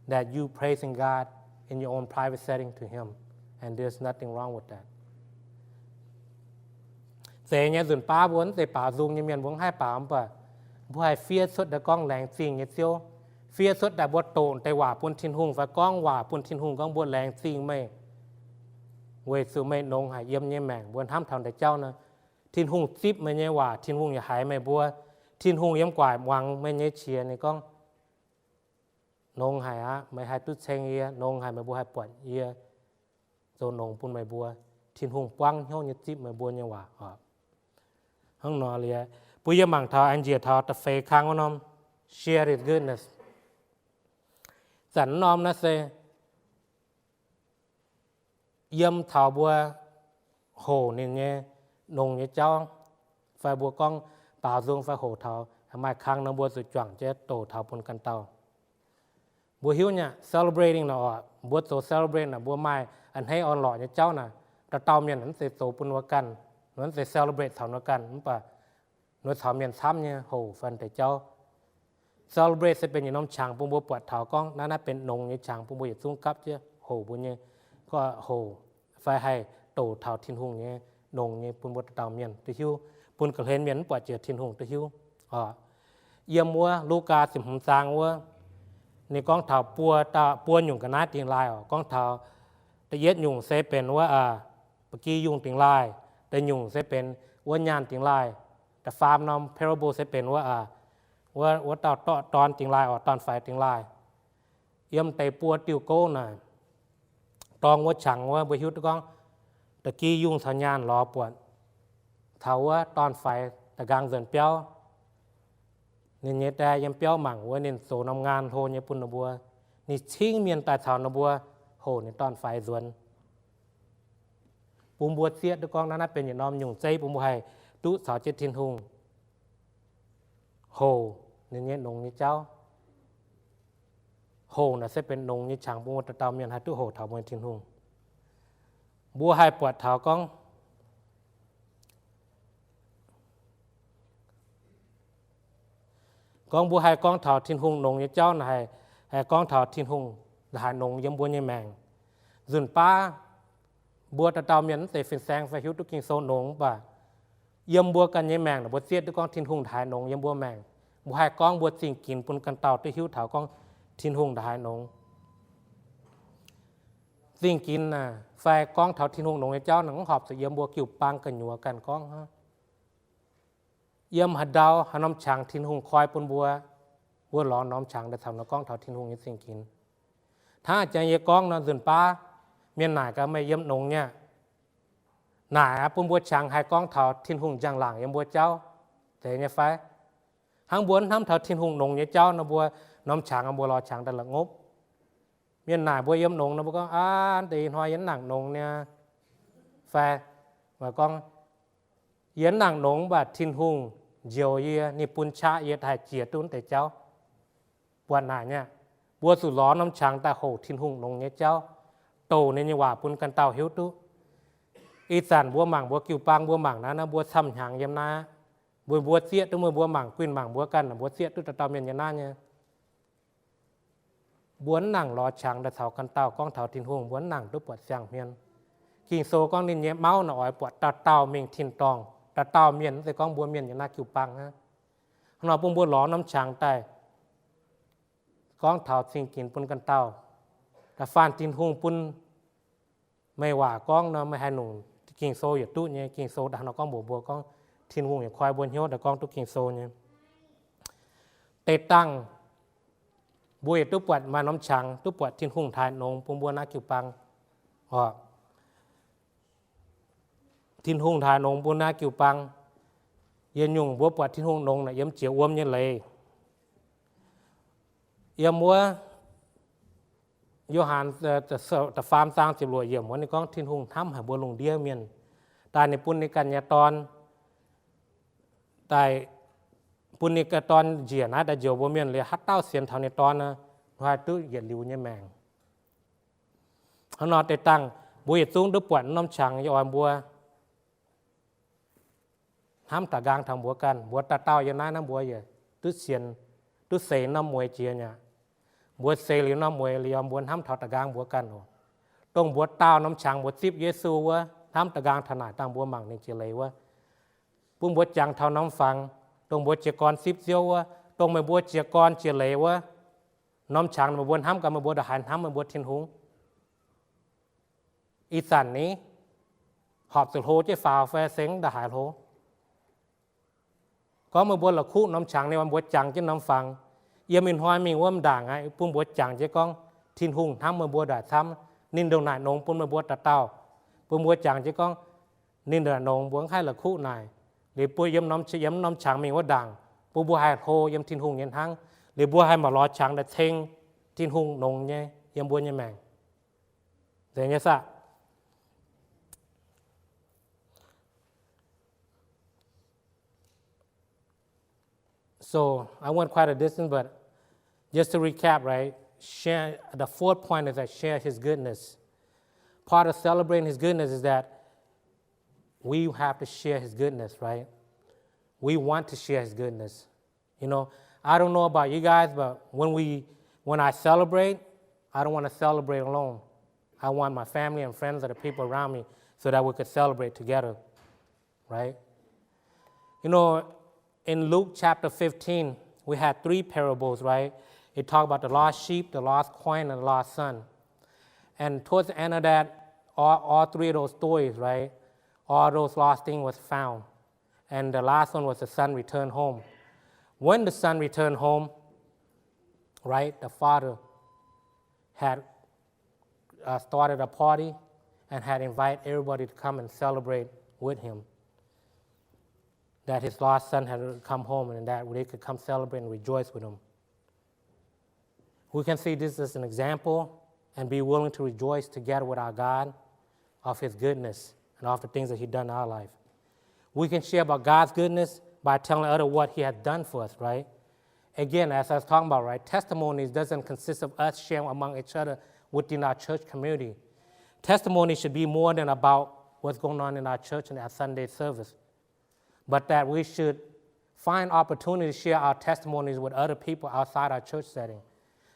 that you praising God in your own private setting to Him, and there's nothing wrong with that. Thế nhé dùn pa muốn thế pa dùng như miền muốn hai pa ông pa, buổi phía xuất đã con làng xing như tiêu, phía xuất đã bớt tồn tại hòa pun thiên hùng và con hòa pun thiên hùng con buổi làng xing mày, về sự mày nông hải yếm như mèn buổi ham thằng đại châu nè, thiên hùng zip mày như hòa thiên hùng như hải mày buổi, thiên hùng yếm quải hoàng mày như chia này con, nông hải á mày hai tút xanh ia, nông hải mày buổi hai quẩn ia, rồi nông pun mày buổi, thiên hùng quăng nhau như zip mày buổi như hòa. Hông nói là bây giờ mang thao anh chị thao tập phê khang của nó share His goodness. Dẫn nó sẽ yếm thao bùa hồ nên nhé nông như cháu phải bùa con bảo dương phải hồ thao mà khang nó bùa sự chuẩn chứ tổ thao bùn căn tàu bùa hiếu nhá celebrating nó bùa tổ celebrate là bùa mai anh hay on lọ như cháu nè ta tàu miền nó sẽ tổ bùn vào căn nó sẽ celebrate thảo nóกันป่ะnó thảo miềnซ้ำเนี่ยโหฟันแต่เจ้า celebrate จะเป็นอย่างน้องช่างปุ่มบัวปวดเถาก้องนั่นน่ะเป็นนงอย่างช่างปุ่มบัวอยู่ซุ้งกับเจ้าโหบุญเนี่ยก็โหไฟให้โตเถาทิ้นหุงเนี่ยนงเนี่ยปุ่มบัวเต่าเมียนตัวหิวปุ่นกระเห็นเมียนปวดเจียทิ้นหุงตัวหิวเยี่ยมวัวลูกกาสิมหงซางวัวในก้องเถาปัวตาปัวหยุ่งกันน้าติงลายก้องเถาตะเย็ดหยุ่งเซเป็นว่าปะกี้ยุ่งติงลายแต่หยุ่งจะเป็นว่าญาณติงลายแต่ฟาร์มน้องเพโรโบจะเป็นว่าตอนติงลายออกตอนไฟติงลายเยี่ยมแต่ปัวติวโก้น่ะตองว่าฉังว่าบริหุตก้องต ตะกี้ยุ่งสัญญาณรอปวดเถาว่าตอนไฟตะกางเดินเปียวนี่เนี่ยแต่ยังเปียวหมั่งว่านี่โซนำงานโทเนี่ยปุ่นนบัวนี่ชิงเมียนตาเถานบัวโหนี่ตอนไฟส่วนปุ่มบัวเสียดกองนั้นเป็นอย่างน้อมยุ่งใจปุ่มบัวให้ตุสาวเจ็ดทินหุงโหนี่เนี่ยนงนี่เจ้าโหน่ะsẽเป็นนงนี่ช่างปุ่มบัวตะเตาเมียนให้ตุโหเถาบัวทินหุงบัวให้ปวดเถากองบัวให้กองเถาทินหุงนงนี่เจ้าน่ะให้กองเถาทินหุงหายนงยำบัวยี่แมงส่วนป้าบัวตะเตาเมียนเสฟินแซงไฟหิวตุกิงโซนงป่ะยำบัวกันยี่แมงน่ะบัวเสียดด้วยกองทินหุงหายนงยำบัวแมงบัวให้กองบัวสิ่งกินปนกันเต่าตัวหิวเถากองทินหุงหายนงสิ่งกินน่ะไฟกองเถาทินหุงนงเจ้าหนังหอบใส่ยำบัวกิ่วปังกันหยัวกันกองฮะยำหัดดาวหน้ำฉางทินหุงคอยปนบัวหลอน้ำฉางได้ทำน้ำกองเถาทินหุงนี่สิ่งกินถ้าจะเยกองนอนส่วนป้าเมียนหน่ายก็ไม่ยำนงเนี่ยหน่ายปนบัวฉางให้กองเถาทินหุงจังหลังยำบัวเจ้าแต่เนี่ยไฟหางบัวน้ำเถาทินหุงนงเนี่ยเจ้าน้ำบัวน้ำฉางบัวรอฉางแต่ละงบเมียนหน่ายบัวยำนงนะบัวก็ตีหอยยันหนังนงเนี่ยไฟว่ากองยันหนังนงบาดทินหุงเจียวเยียนี่ปุนชาเยียถ่ายเจียตุ้นแต่เจ้าปวดหน่ายเนี่ยบัวสุดล้อน้ำช้างตาโหทินหุงนงเนี่ยเจ้าโตในนี่ว่าปุนกันเต่าหิวตุอีสานบัวหมั่งบัวกิ่วปังบัวหมั่งนะบัวซ้ำหางยำนาบัวเสียตุ้มบัวหมั่งกวินหมั่งบัวกันบัวเสียตุ้ตะเตาเมียนยานาเนี่ยบัวหนังรอช้างตะเถากันเต่ากองเถาทินหุงบัวหนังตุ้ปวดเสียงเมียนกิ่งโซกองนินเนี่ยเมาหน่อยปวดตะเตาเมียงทินตองตะเตาเมียนแต่กองบัวเมียนยานากิ่วปังฮะเราปุ่มบัวหลอน้ำช้างใต้กองเถาสิ่งกินปุนกันเต่าแต่ฟานทินหุงปุนไม่ว่ากองเนาะไม่ให้หนุ่มกิ่งโซอย่าตู้เนี่ยกิ่งโซดังเรากองบัวกองทินหุงอย่าควายบนเหี้ยวแต่กองตู้กิ่งโซเนี่ยเตะตั้งบัวตู้ปวดมาน้ำช้างตู้ปวดทินหุงทายนงปุ่มบัวนากิ่วปังทินหุงทายนงปุ่นนากิ่วปังเย็นยุ่งบัวปวดทินหุงนงน่ะเยี่ยมเจียวอ้วมเนี่ยเลยเยี่ยมวัวโยหันแต่ฟาร์มสร้างสิบหลวยเยี่ยมวันนี้ก้องทินหุงทำหาบัวลงเดียเมียนตายในปุ่นในกันยาตอนตายปุ่นในกันตอนเจียนะแต่เจียวบัวเมียนเลยฮัตเต้าเสียนเท่าในตอนนะว่าตู้เหยียดริ้วเนี่ยแมงเขานอนแต่ตั้งบัวเหยียดสูงด้วยปวดน้ำช้างยอ่อนบัวทำตะกางทำบัวกันบัวตาเต้ายานาน้ำบัวเหยียดตู้เสียนตู้เสน้ำมวยเจียเนี่ยบัวเซลีน้ำมวยเลียมบัวทำถอดตะกางบัวกันต้องบัวเต้าน้ำช้างบัวซิบเยซูวะทำตะกางถนัดตั้งบัวหมั่งในเจเลยวะปุ่มบัวจังเท่าน้ำฟังต้องบัวเจียกรซิบเซียววะต้องมาบัวเจียกรเจเลวะน้ำช้างมาบัวทำกับมาบัวทหารทำมาบัวทินหุงอีสันนี้หอบสุดโหเจ้าฝ่าแฟเซ็งทหารโหก็มาบัวละคู่น้ำช้างในวันบัวจังเจ้าน้ำฟังเยี่ยมินหอยมีว่ามันด่างไงปุ่มบัวจังเจ้าก้องทินหุงทำมาบัวด่าทำนินดงหน่ายนงปุ่มมาบัวตะเต้าปุ่มบัวจังเจ้าก้องนินดงนงบัวให้ละคู่นายหรือปุ่มย้ำน้ำช้างมีว่าด่างปุ่มบัวให้โหย้ำทินหุงยันทั้งหรือบัวให้มาล้อช้างแต่เทงทินหุงนงเนี่ยย้ำบัวเนี่ยแมงแต่เนี่ยซะSo I went quite a distance, but just to recap, right? Share, the fourth point is that share His goodness. Part of celebrating His goodness is that we have to share His goodness, right? We want to share His goodness. You know, I don't know about you guys, but when I celebrate, I don't want to celebrate alone. I want my family and friends or the people around me so that we could celebrate together, right? You know, in Luke chapter 15, we had 3 parables, right? It talked about the lost sheep, the lost coin, and the lost son. And towards the end of that, all 3 of those stories, right? All those lost things was found. And the last one was the son returned home. When the son returned home, right, the father had started a party, and had invited everybody to come and celebrate with him. That his lost son had come home and that they could come celebrate and rejoice with him. We can see this as an example and be willing to rejoice together with our God of his goodness and of the things that he's done in our life. We can share about God's goodness by telling others what he has done for us, right? Again, as I was talking about, right, testimonies doesn't consist of us sharing among each other within our church community. Testimony should be more than about what's going on in our church and our Sunday service, but that we should find opportunity to share our testimonies with other people outside our church setting.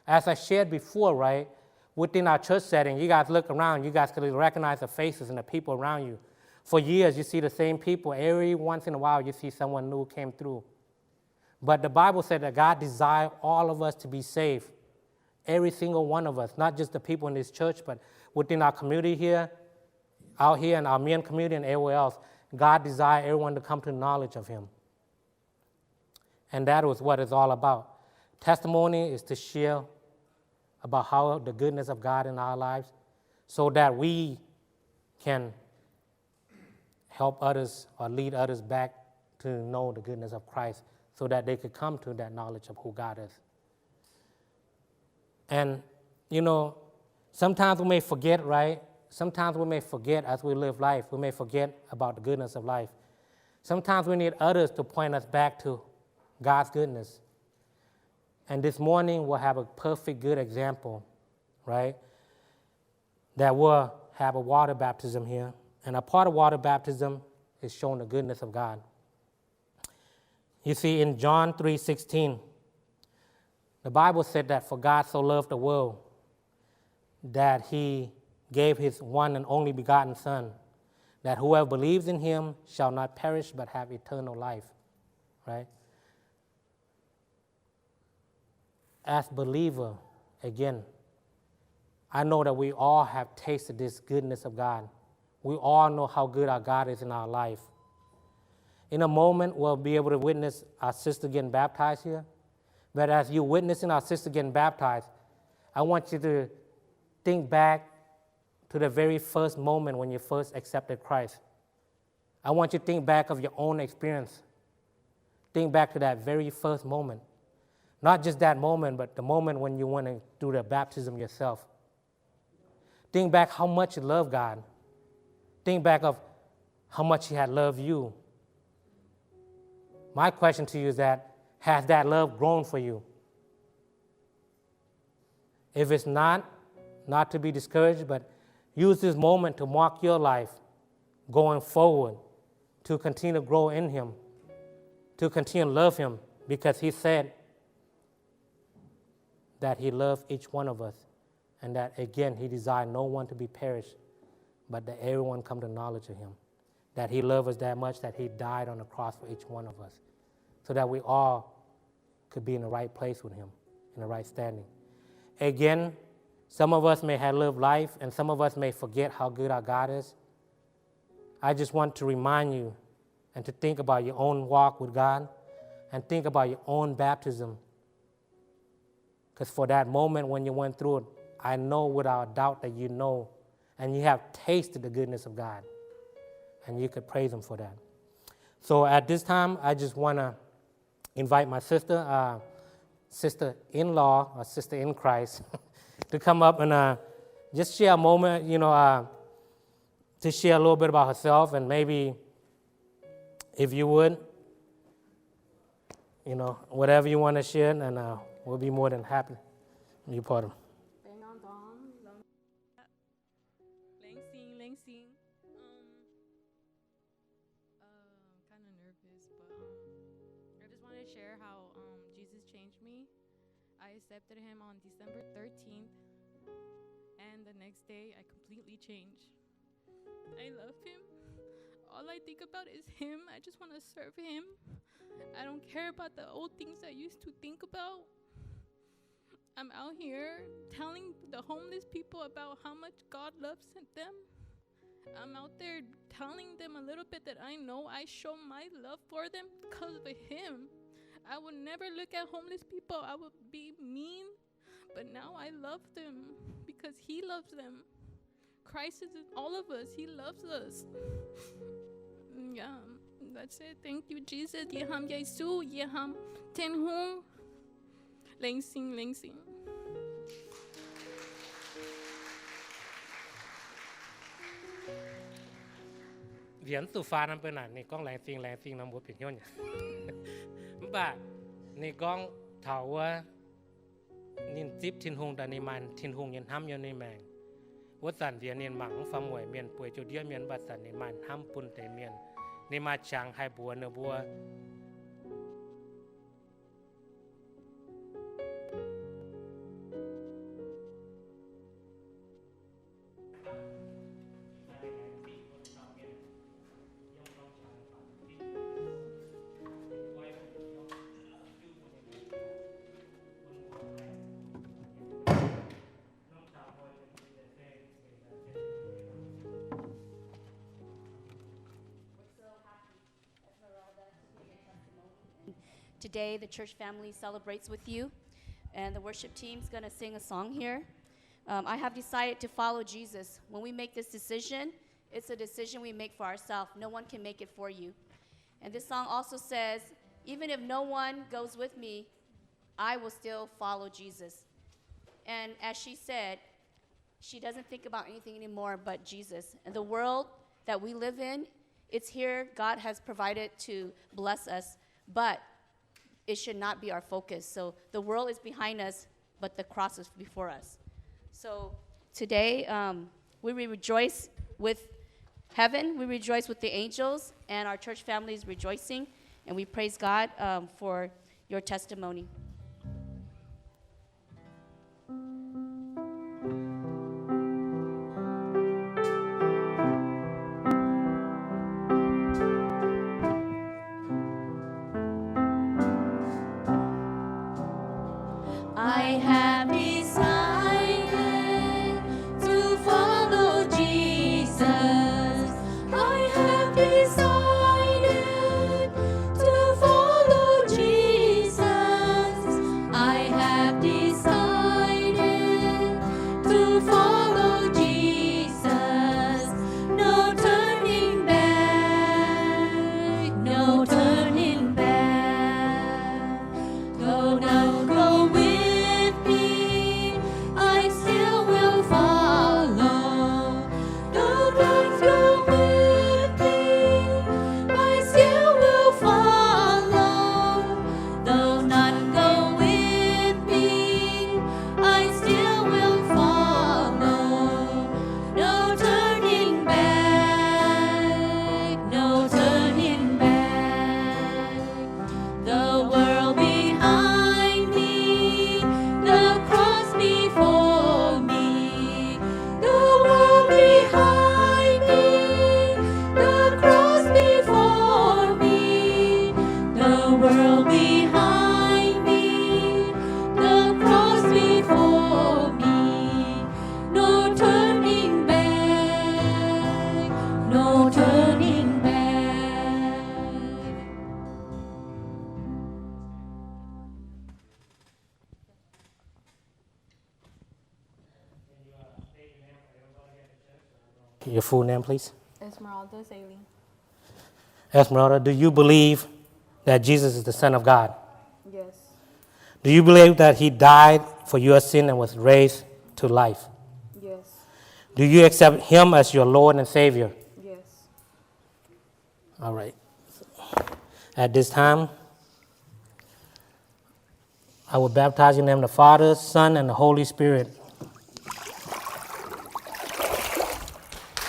As I shared before, right, within our church setting, you guys look around, you guys can recognize the faces and the people around you. For years, you see the same people. Every once in a while, you see someone new came through. But the Bible said that God desired all of us to be saved, every single one of us, not just the people in this church, but within our community here, out here in our Mien community and everywhere else. God desired everyone to come to knowledge of him. And that was what it's all about. Testimony is to share about how the goodness of God in our lives so that we can help others or lead others back to know the goodness of Christ so that they could come to that knowledge of who God is. And, you know, sometimes we may forget, right? Sometimes we may forget as we live life. We may forget about the goodness of life. Sometimes we need others to point us back to God's goodness. And this morning we'll have a perfect good example, right? That we'll have a water baptism here. And a part of water baptism is showing the goodness of God. You see, in John 3:16, the Bible said that for God so loved the world that he gave his one and only begotten Son, that whoever believes in him shall not perish but have eternal life, right? As believer, again, I know that we all have tasted this goodness of God. We all know how good our God is in our life. In a moment, we'll be able to witness our sister getting baptized here. But as you're witnessing our sister getting baptized, I want you to think back to the very first moment when you first accepted Christ. I want you to think back of your own experience. Think back to that very first moment. Not just that moment, but the moment when you went to do the baptism yourself. Think back how much you love God. Think back of how much he had loved you. My question to you is that, has that love grown for you? If it's not to be discouraged, but use this moment to mark your life going forward, to continue to grow in him, to continue to love him, because he said that he loved each one of us, and that, again, he desired no one to be perished, but that everyone come to knowledge of him, that he loved us that much that he died on the cross for each one of us, so that we all could be in the right place with him, in the right standing. Again, some of us may have lived life, and some of us may forget how good our God is. I just want to remind you and to think about your own walk with God and think about your own baptism. Because for that moment when you went through it, I know without doubt that you know and you have tasted the goodness of God, and you could praise him for that. So at this time, I just want to invite my sister, sister-in-law or sister in Christ, to come up and just share a moment, to share a little bit about herself, and maybe, if you would, whatever you want to share, and we'll be more than happy to be part of it. Kind of nervous, but I just want to share how Jesus changed me. I accepted him on December 13th, and the next day I completely changed. I love him. All I think about is him. I just want to serve him. I don't care about the old things I used to think about. I'm out here telling the homeless people about how much God loves them. I'm out there telling them a little bit that I know. I show my love for them because of him. I would never look at homeless people. I would be mean. But now I love them because he loves them. Christ is in all of us. He loves us. Yeah, that's it. Thank you, Jesus. Ye ham Yesu, ye ham Thiên Hung. Lên xin, lên xin. Viễn tu pha năm bên này, nè con lén xin năm bữa biển nhon nhỉ. Bà, nè con thảo nín tiếp Thiên Hung đã nè man Thiên Hung nhân ham nhân nè mèng. Vất sản Việt nè mảng pha mồi miền Puy Châu Đĩa miền Bát sản nè man ham pun tề miền. Nè ma chàng hai bùa nè bùa. Today, the church family celebrates with you, and the worship team's going to sing a song here. I have decided to follow Jesus. When we make this decision, it's a decision we make for ourselves. No one can make it for you. And this song also says, even if no one goes with me, I will still follow Jesus. And as she said, she doesn't think about anything anymore but Jesus. And the world that we live in, it's here. God has provided to bless us, but it should not be our focus. So the world is behind us, but the cross is before us. So today, we rejoice with heaven, we rejoice with the angels, and our church family is rejoicing, and we praise God for your testimony. I have decided to follow Jesus. I have decided to follow Jesus. I have decided to follow Jesus. No turning back, no turning back. Go now, go with I still will follow. No one go with me, I still will follow. Though none go with me, I still will follow. No turning back, no turning back. The world behind me, the cross before me, the world behind me, the cross before me, the world behind me, the cross before me. No turning back, no turning back. Your full name, please. Esmeralda Saley. Esmeralda, do you believe that Jesus is the Son of God? Yes. Do you believe that he died for your sin and was raised to life? Yes. Do you accept him as your Lord and Savior? Yes. All right. At this time, I will baptize you in the name of the Father, Son, and the Holy Spirit.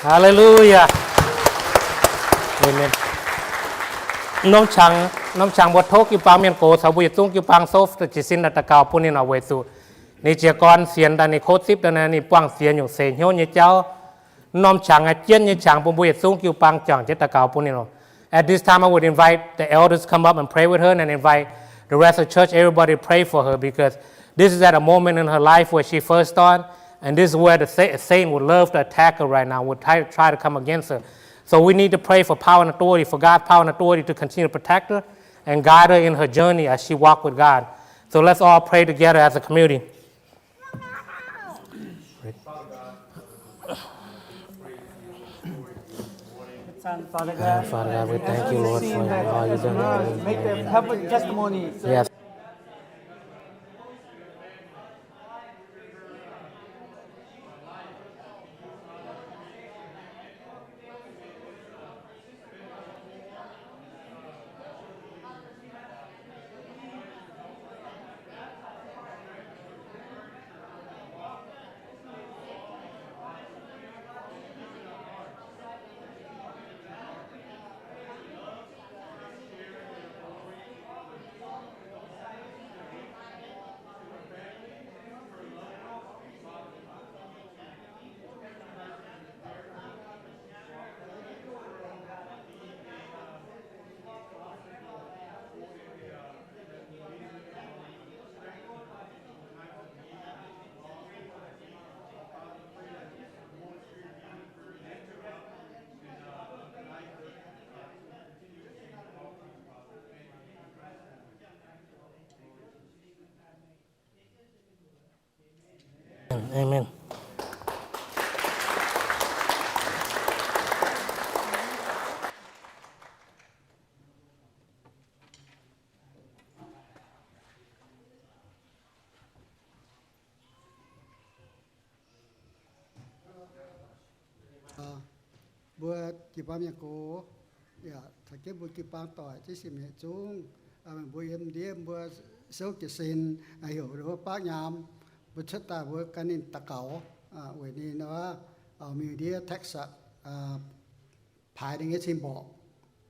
Hallelujah. Amen. น้องชังบทโทกิปางเมียนโกสาวบุยตุ้งกิปางโซฟจิสินตะกาวปุณินาเวสุนี่เจียกรเสียนดานิโคซิปดานานี่ปวงเสียนอยู่เสียนเฮียวนี่เจ้าน้องชังอาเจียนนี่ชังปุบุยตุ้งกิปางจังเจตะกาวปุณิโน At this time I would invite the elders come up and pray with her and invite the rest of the church, everybody pray for her because this is at a moment in her life where she first started and this is where the Satan would love to attack her right now, would try to come against her. So we need to pray for power and authority, for God's power and authority to continue to protect her and guide her in her journey as she walks with God. So let's all pray together as a community. Father God. Father God, we As thank you, we've Lord, seen for that all you've as nurse, done. make them have a testimony. Yes. Amen. buat kipam yang ko ya thake buat kipam tỏi chứ sim hệ chung buat em diem buat sâu cái sin hiểu được bác nhám buat chất ta buat canin takau vậy đi nó ở miền địa Texas phải đến cái sim bộ